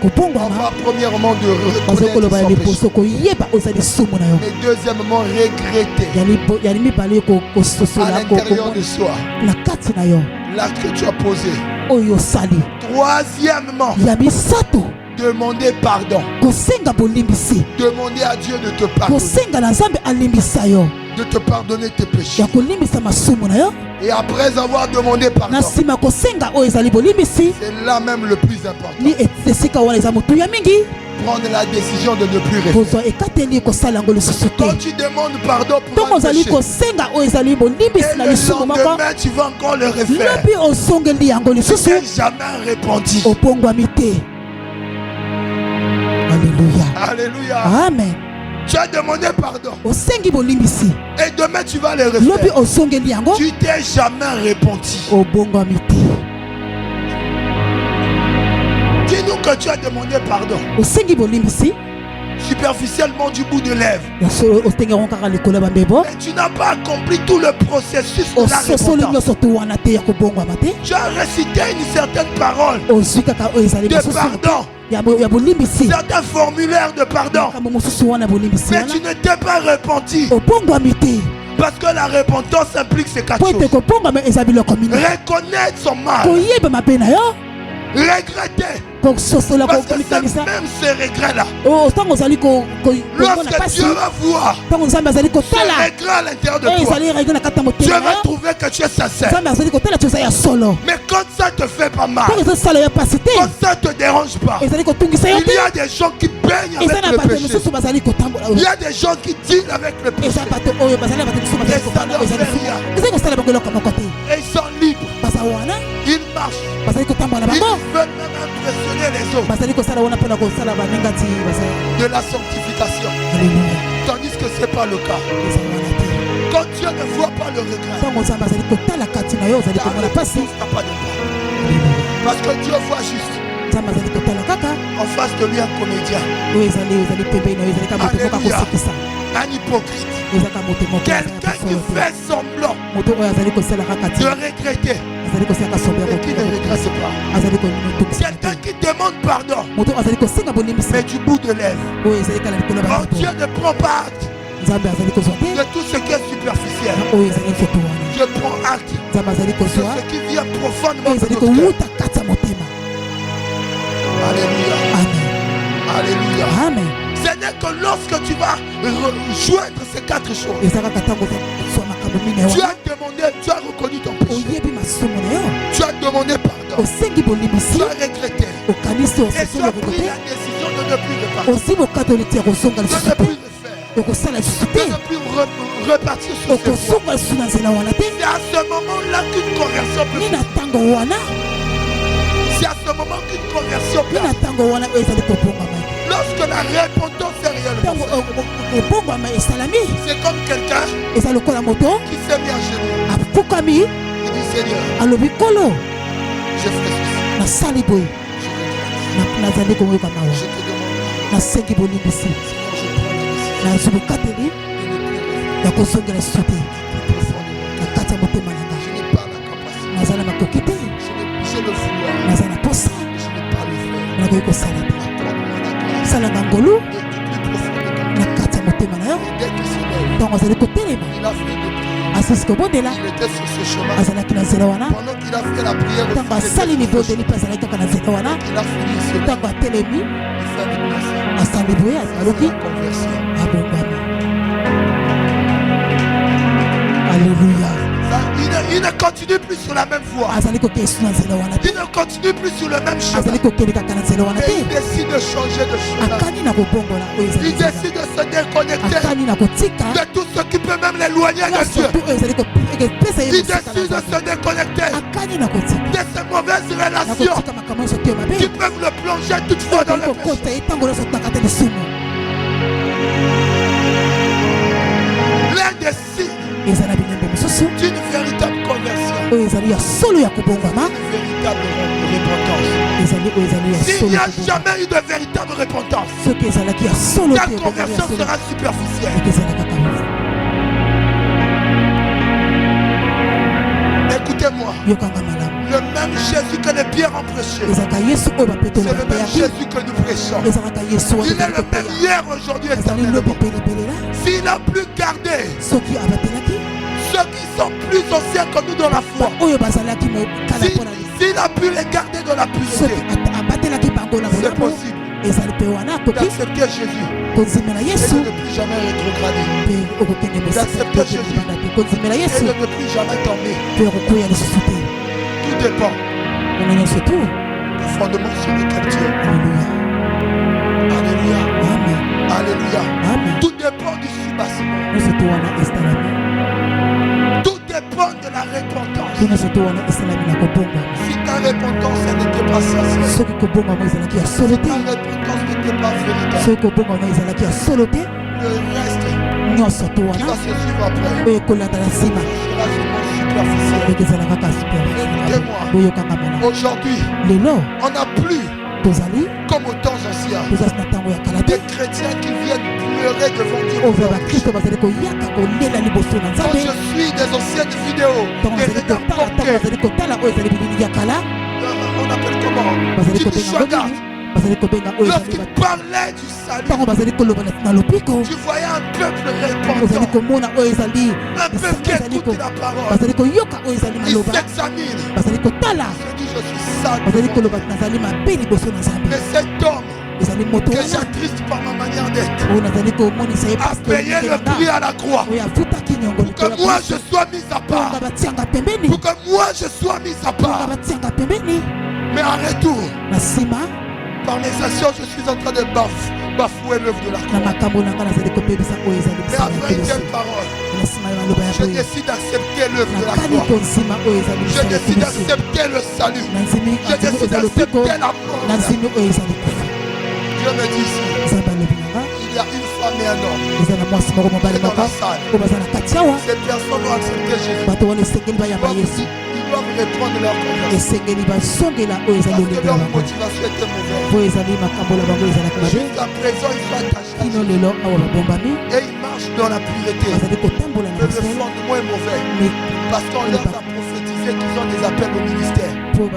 premièrement de reconnaître son péché. Mais deuxièmement, regretter à l'intérieur de soi l'acte que tu as posé. Troisièmement, demander pardon. Demander à Dieu de te pardonner. De te pardonner tes péchés. Et après avoir demandé pardon, c'est là même le plus important. Prendre la décision de ne plus refaire. Quand tu demandes pardon pour un péché, et le lendemain tu vas encore le refaire, tu n'es jamais repenti. Alléluia. Alléluia. Amen. Tu as demandé pardon. Et demain tu vas le refaire. Tu t'es jamais repenti. Dis-nous que tu as demandé pardon. Superficiellement du bout de lèvres. Mais tu n'as pas accompli tout le processus de la repentance. Tu as récité une certaine parole de pardon. Certains formulaires de pardon. Mais tu ne t'es pas repenti. Parce que la repentance implique ces 4 choses. Reconnaître son mal. Regretter. Parce que c'est même ces regrets-là. Lorsque Dieu va voir ces regrets à l'intérieur de toi, Dieu va trouver que tu es sincère. Mais quand ça te fait pas mal, quand ça te dérange pas, il y a des gens qui baignent avec le péché. Il y a des gens qui dealent avec le péché. Et ça ne fait rien. Et ils sont libres. Ils marche. Ils veulent même impressionner les autres de la sanctification. Tandis que ce n'est pas le cas. Quand Dieu ne voit pas le regret, ta réponse n'a pas de part. Parce que Dieu voit juste en face de lui un comédien, alléluia, un hypocrite, quelqu'un qui fait semblant de regretter et qui ne regrette pas, quelqu'un qui demande pardon mais du bout de lèvres. Oh, Dieu ne prend pas acte de tout ce qui est superficiel. Dieu prend acte de ce qui vient profondément de notre cœur. Alléluia. Amen. Alléluia. Amen. Ce n'est que lorsque tu vas joindre ces 4 choses, tu as demandé, tu as reconnu ton péché, tu as demandé pardon, tu as regretté, et tu as pris la décision de ne plus le pardonner, de ne plus le faire, de ne plus repartir sur ce point. C'est à ce moment-là qu'une conversion peut se faire. C'est à ce moment qu'une conversion peut se faire. Lorsque la repentance est réellement faite, c'est comme quelqu'un qui s'est mis à genoux. Il dit Seigneur, j'ai fait ceci. Je te demande j'ai le vouloir, je n'ai pas le faire. Salangangolo na kati ya motema na yo ntango azali kotelema Il était sur ce chemin. Pendant qu'il a fait la prière, ntango asali libondeli mpe azalaki kaka na nzela wana il a fini cela. ntango atelemi Il fait le place. asali boye azaloki Conversion. abongami. Alléluia. Il ne continue plus sur la même voie. azali kokesu na nzela wana te Il ne continue plus sur le même chemin. azali kokende kaka na nzela wana Et il te décide de changer de chemin. akani na kobongola oyo ezali Il nzela. décide de se déconnecter akani na kotika de tout ce qui peut même l'éloigner de nyonso Dieu. tu oyo ezali kopesa ye Il mosika na décide de Nzambe. se déconnecter akani na kotika de ces mauvaises na relations kotika makambo nyonso te mabe qui peuvent le plonger toutefois dans le péché. kokota ye ntango nyonso taka te lisumu. L'un des signes eza na bilembo mosusu d'une véritable conversion, oyo ezali ya solo ya kobongama une véritable repentance. ezali oyo ezali ya S'il solo n'y ya a kobongama. jamais eu de véritable repentance, soki ezalaki ya solo ta te conversion sera superficielle. soki ezala kaka movu. Écoutez-moi, yokanga malamu le même Jésus que les pierres ont prêché, ezalaka yesu oyo c'est bapetolo le même bapeyaki Jésus que nous prêchons. ezalaka yesu wana Il est ezali le même kopeya hier, aujourd'hui et azali lobi éternellement. pelepelela S'il a plus gardé soki abatelaki ceux qui sont plus anciens que nous dans la foi, oyo bazalaki mokala mpona s'il a pu les garder dans la soki pureté, abatelaki bango na c'est bolamu possible ezali mpe wana akoki d'accepter Jésus konzimela et yesu de ne plus jamais rétrograder mpe okokende D'accepter Jésus. mosibanda te konzimela et yesu de ne plus jamais tomber. mpe okokoya lisusu te Tout dépend wana nyonso tu du fondement sur lequel tu es. alleluya Alléluia. amen Alléluia. amen Tout dépend du soubassement. nyonso tu wana esalami Tout dépend de la repentance. tu nyonso tu wana esalami na kobongama Si ta repentance elle n'était pas sincère, soki kobongama ezalaki ya solo te ta repentance n'était pas véritable, soki kobongama ezalaki ya solo te le reste nyonso tu qui wana va se suivre après oyo ekolanda na nsima sera vraiment superficiel. eke ezala kaka Écoutez-moi. oyoka malamu Aujourd'hui, lelo on n'a plus, tozali comme aux temps anciens, tozali na ntango ya kala te des chrétiens qui viennent pleurer devant Dieu. oyo bakristo bazali koyaka kolela liboso na Quand nzambe je suis des anciennes vidéos, ntango des bazali regards kotala ntango portés, bazali kotala oyo ezali bilili ya kala on appelle comment? bazali Tu kobenga ngo regardes. nini bazali kobenga oyo Lorsqu'il parlait du salut, ntango bazali koloba na lobiko tu voyais un peuple ozali repentant, komona oyo ezali un peuple qui écoute la parole. bazali koyoka oyo ezali Il maloba s'examine. bazali kotala Il dit, je suis sale. bazali koloba nazali mabe liboso na nzambe Mais cet homme ezali moto que wana j'attriste par ma manière d'être oyo nazali komonisa ye a payé le prix à la croix oyo avutaki nyongo pour que moi je sois mis à part. ponga batianga pembeni Pour que moi je sois mis à ponga part. batianga pembeni Mais en retour, na nsima par les actions, je suis en train de bafouer l'œuvre de la croix. Mais après une parole, je décide d'accepter l'œuvre de la croix. Je décide d'accepter le salut. Je décide d'accepter la mort. Dieu me dit ici, il y a une femme et un homme qui est dans la salle. Ces personnes ont accepté Jésus. Ils doivent répondre leur conversion. Parce que leur motivation était mauvaise. Jusqu'à présent, ils sont attachés à Jésus. Et ils marchent dans la pureté. Mais le fondement est mauvais. Parce qu'on leur a prophétisé qu'ils ont des appels au ministère. On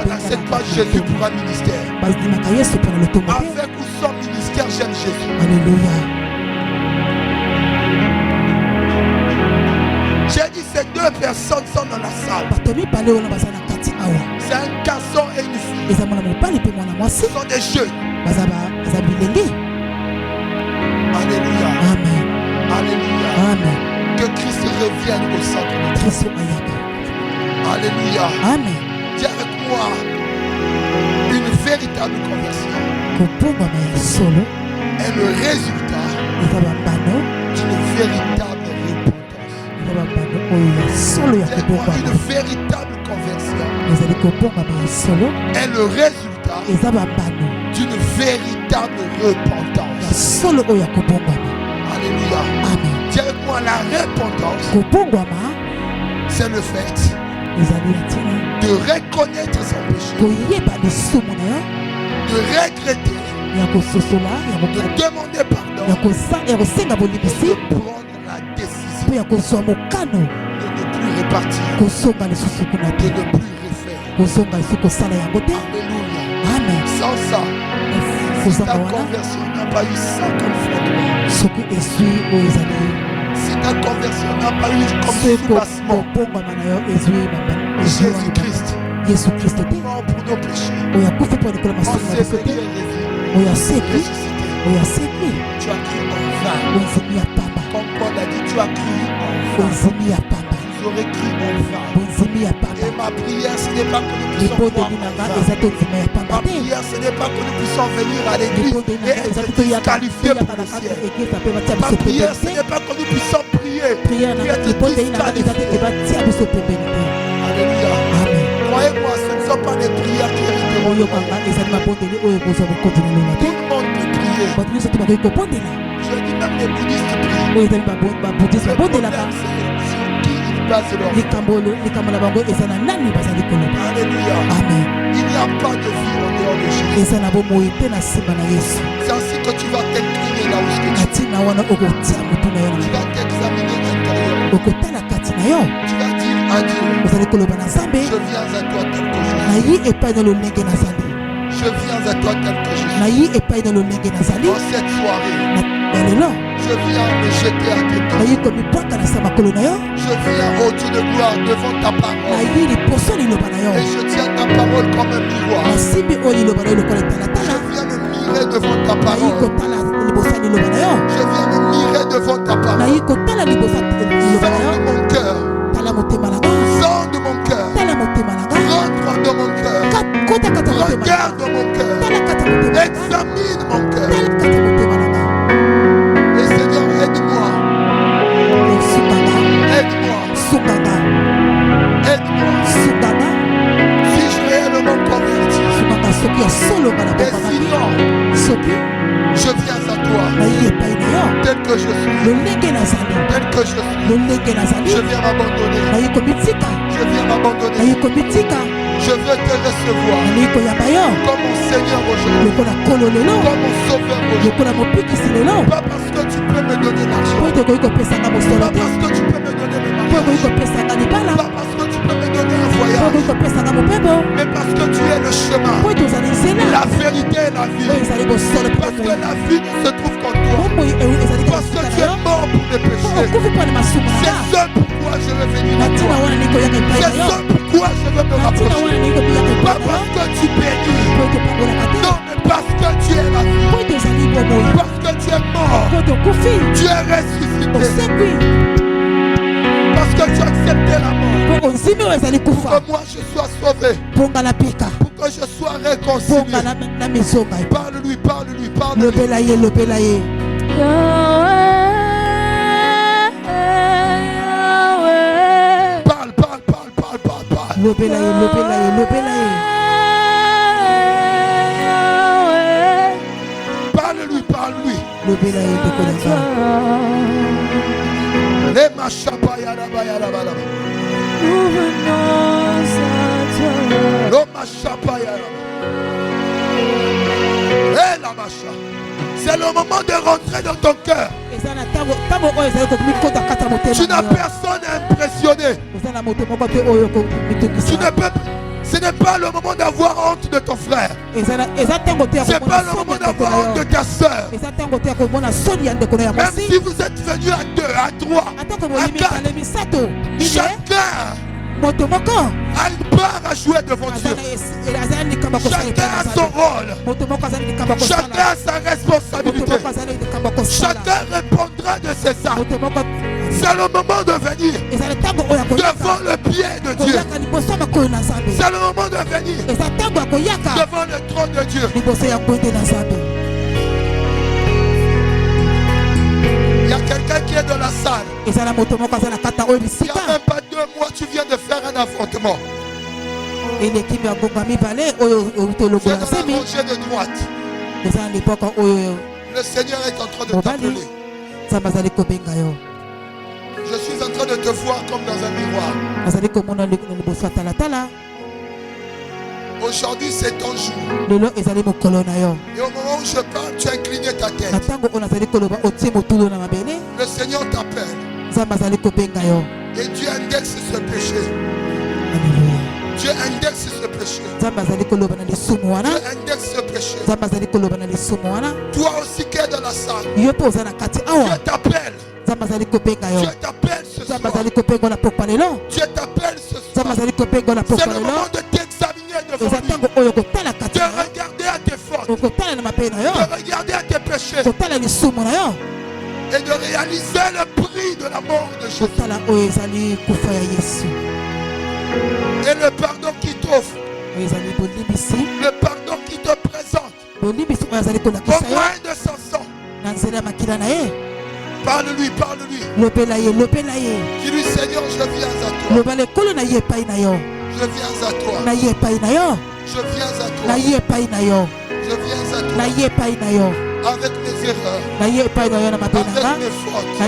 n'accepte pas Jésus pour un ministère. Avec ou sans ministère, j'aime Jésus. Alléluia. J'ai dit ces deux personnes sont dans la salle. C'est un garçon et une fille. Ce sont des jeunes. Alléluia. Amen. Alléluia. Amen. Que Christ revienne au centre de toi. Alléluia. Amen. Dis avec moi une véritable conversion est le résultat d'une véritable repentance. Dis-moi une véritable conversion est le résultat d'une véritable repentance. Alléluia. Amen. Dis avec moi la repentance, c'est le fait de reconnaître son péché, de regretter, de demander pardon, de prendre la décision de ne plus répartir, de ne plus refaire. Alléluia. Amen. Sans ça, si ta conversion n'a pas eu 50 fois de si ta conversion n'a pas eu comme soubassement Jésus-Christ mort pour nos péchés, ensevelir et ressuscité. Tu as cru en vain. Comme Paul a dit, tu as cru en vain. Vous aurez cru en vain. Et ma prière, ce n'est pas que nous puissions croire en vain. Ma prière, ce n'est pas que nous puissions venir à l'église et être disqualifiés pour le ciel. Ma prière, ce n'est pas que nous puissions prier et être disqualifiés. Alléluia. Croyez-moi, ce ne sont pas des prières qui hériteront le monde. Tout le monde peut prier. Je dis même les bouddhistes prient. Le problème, c'est sur qui ils basent leur vie. Alléluia. Amen. Il n'y a pas de vie en dehors de Jésus. C'est ainsi que tu vas t'incliner là où tu es. Tu vas t'examiner intérieurement. Tu vas dire à Dieu, je viens à toi tel que je suis. Je viens à toi tel que je suis. En cette soirée, je viens me jeter à tes pieds. Je viens au Dieu de gloire devant ta parole. Et je tiens ta parole comme un miroir. Je viens me mirer devant ta parole. Je viens me mirer devant ta parole. Sors de mon cœur. Rentre dans mon cœur. Regarde mon cœur. Examine mon cœur. Et Seigneur, aide-moi. Aide-moi. Aide-moi. Si je réellement converti. Et sinon, je viens à toi. Tel que je suis. Tel que je suis. Je viens m'abandonner. Je viens m'abandonner. Je veux te recevoir comme mon Seigneur aujourd'hui, comme mon Sauveur aujourd'hui. Pas parce que tu peux me donner l'argent, pas parce que tu peux me donner le mariage, pas parce que tu peux me donner un voyage, mais parce que tu es le chemin, la vérité et la vie. Parce que la vie ne se trouve qu'en toi. Parce que tu es mort pour mes péchés. C'est ce pourquoi je veux venir à toi. C'est ce pourquoi je veux me rapprocher. Pas parce que tu bénis, non, mais parce que tu es la vie, parce que tu es mort, tu es ressuscité, parce que tu as accepté la mort, pour que moi je sois sauvé. Pour que je sois réconcilié. Parle-lui, parle-lui, parle-lui. Parle, parle, parle, parle, parle, parle. Parle-lui, parle-lui. Les machapa yaraba yaraba. C'est le moment de rentrer dans ton cœur. Tu n'as personne à impressionner. Ce n'est pas le moment d'avoir honte de ton frère. Ce n'est pas le moment d'avoir honte de ta soeur. Même si vous êtes venus à 2, à 3, à 4, chacun a une part à jouer devant Dieu. Chacun a son rôle. Chacun a sa responsabilité. Chacun répondra de ses actes. C'est le moment de venir devant le pied de Dieu. C'est le moment de venir devant le trône de Dieu. Il y a quelqu'un qui est dans la salle. Il n'y a même pas 2 mois, tu viens de faire un affrontement. Tu es dans la rangée de droite. Le Seigneur est en train de t'appeler. Je suis en train de te voir comme dans un miroir. Aujourd'hui c'est ton jour. Et au moment où je parle, tu as incliné ta tête. Le Seigneur t'appelle. Et Dieu indexe ce péché. Dieu indexe ce péché. Dieu indexe ce péché. Toi aussi qui es dans la salle, Dieu t'appelle. Dieu t'appelle ce soir. Dieu t'appelle ce soir. C'est le moment de t'examiner devant lui. De regarder à tes fautes. De regarder à tes péchés. Et de réaliser le prix de la mort de Jésus. Et le pardon qu'il t'offre. Le pardon qu'il te présente. Au moyen de son sang. Parle-lui, parle-lui. Dis-lui, Seigneur, je viens à toi. Je viens à toi. Je viens à toi. Je viens à toi. Avec mes erreurs. Avec mes fautes. Il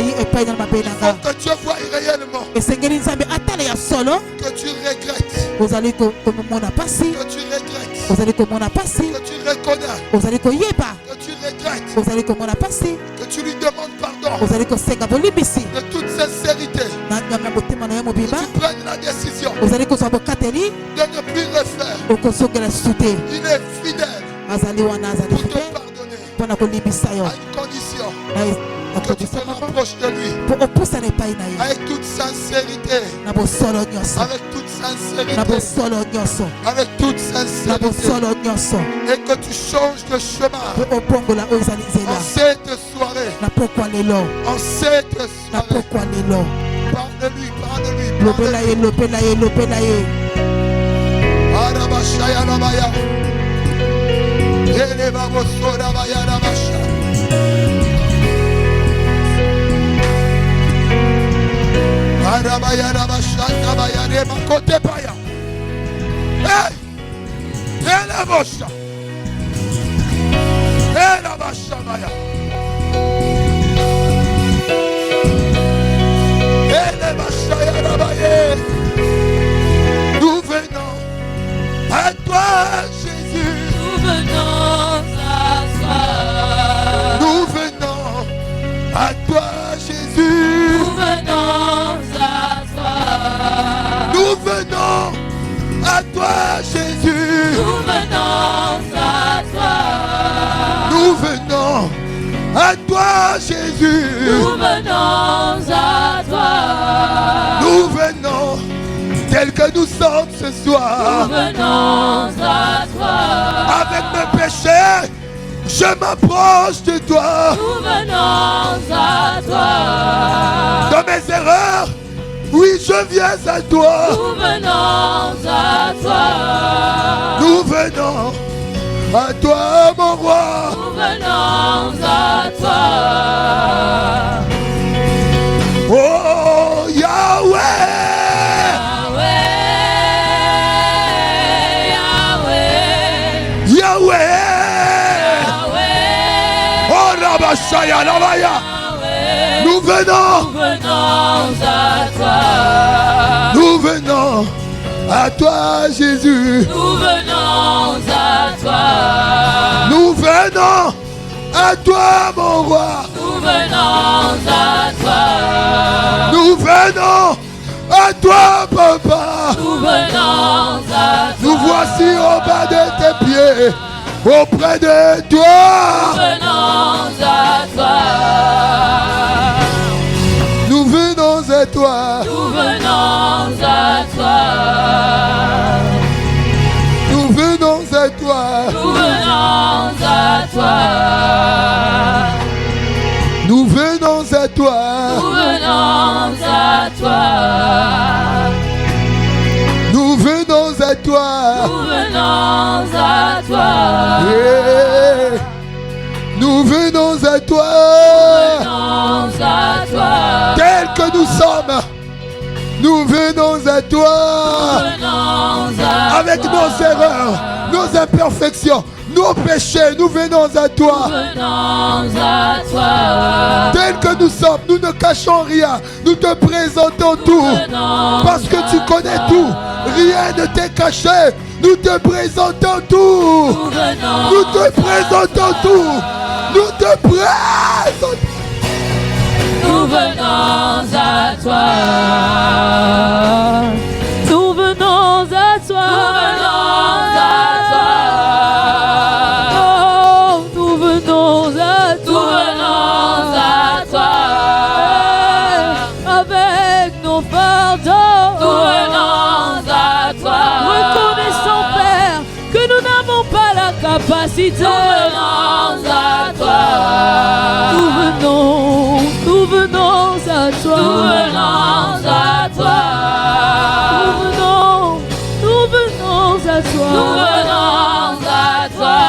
faut que Dieu voie réellement. Que tu regrettes. Que tu regrettes. Que tu reconnais. Que tu regrettes. Que tu lui demandes pardon. De toute sincérité. Que tu prennes la décision de ne plus refaire. Il est fidèle pour te pardonner. À une condition. Que tu te rapproches de lui avec toute sincérité. Avec toute sincérité. Avec toute sincérité. Et que tu changes de chemin en cette soirée. En cette soirée. Parle-lui, parle-lui. Nous venons à toi, Jésus. Nous venons à toi, Jésus. Nous venons Nous venons à toi, Jésus. Nous venons à toi. Nous venons à toi, Jésus. Nous venons à toi. Nous venons tel que nous sommes ce soir. Nous venons à toi. Avec mes péchés, je m'approche de toi. Nous venons à toi. Dans mes erreurs, oui, Oui, je viens à toi. Nous venons à toi. Nous venons à toi, mon roi. Nous venons à toi. Oh, Yahweh. Nous venons à toi. Nous venons à toi, Jésus. Nous venons à toi. Nous venons à toi, mon roi. Nous venons à toi. Nous venons à toi, papa. Nous venons à toi. Nous voici au bas de tes pieds, auprès de toi. Nous venons à toi. Nous venons à toi. Nous venons à toi. Nous venons à toi. Nous venons à toi. Nous venons à toi. Nous venons à toi. Nous venons à toi. Nous venons à toi. Yeah. Nous venons à toi. Nous venons à toi. Tels que nous sommes, nous venons à toi. Nous venons à Avec toi. nos erreurs, nos imperfections, nos péchés, nous venons à toi. Nous venons à toi. Tels que nous sommes, nous ne cachons rien. Nous te présentons tout. Parce que tu connais tout. Rien ne t'est caché. Nous te présentons tout. Nous te présentons tout. Nous te présentons. Nous venons à toi. Nous venons à toi. Nous venons à toi. Nous venons à toi. Avec nos pardons. Nous venons à toi. Reconnaissons, Père, que nous n'avons pas la capacité. Nous venons à toi. Nous venons à toi. Nous venons à toi. Nous venons à toi. Nous venons à toi.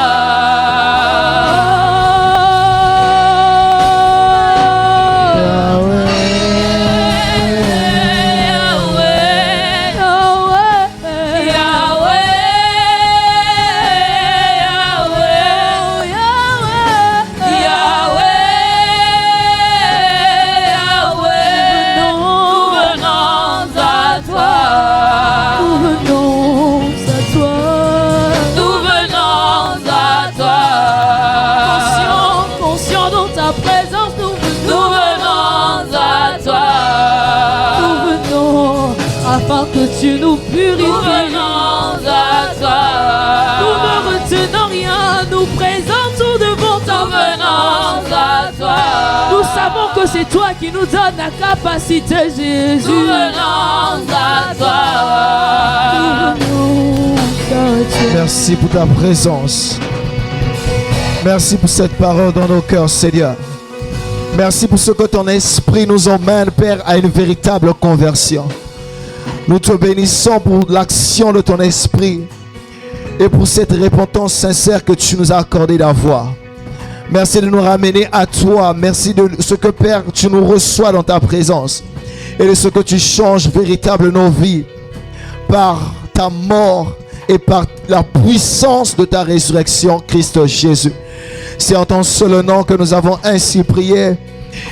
Afin que tu nous purifies. Nous venons à toi. Nous ne retenons rien, nous présentons devant ta main. Nous venons à toi. Nous savons que c'est toi qui nous donnes la capacité, Jésus. Nous venons à toi. Nous venons à toi. Merci pour ta présence. Merci pour cette parole dans nos cœurs, Seigneur. Merci pour ce que ton esprit nous emmène, Père, à une véritable conversion. Nous te bénissons pour l'action de ton esprit et pour cette repentance sincère que tu nous as accordé d'avoir. Merci de nous ramener à toi. Merci de ce que, Père, tu nous reçois dans ta présence et de ce que tu changes véritablement nos vies par ta mort et par la puissance de ta résurrection, Christ Jésus. C'est en ton seul nom que nous avons ainsi prié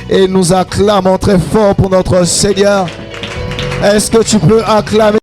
et nous acclamons très fort pour notre Seigneur. Est-ce que tu peux acclamer?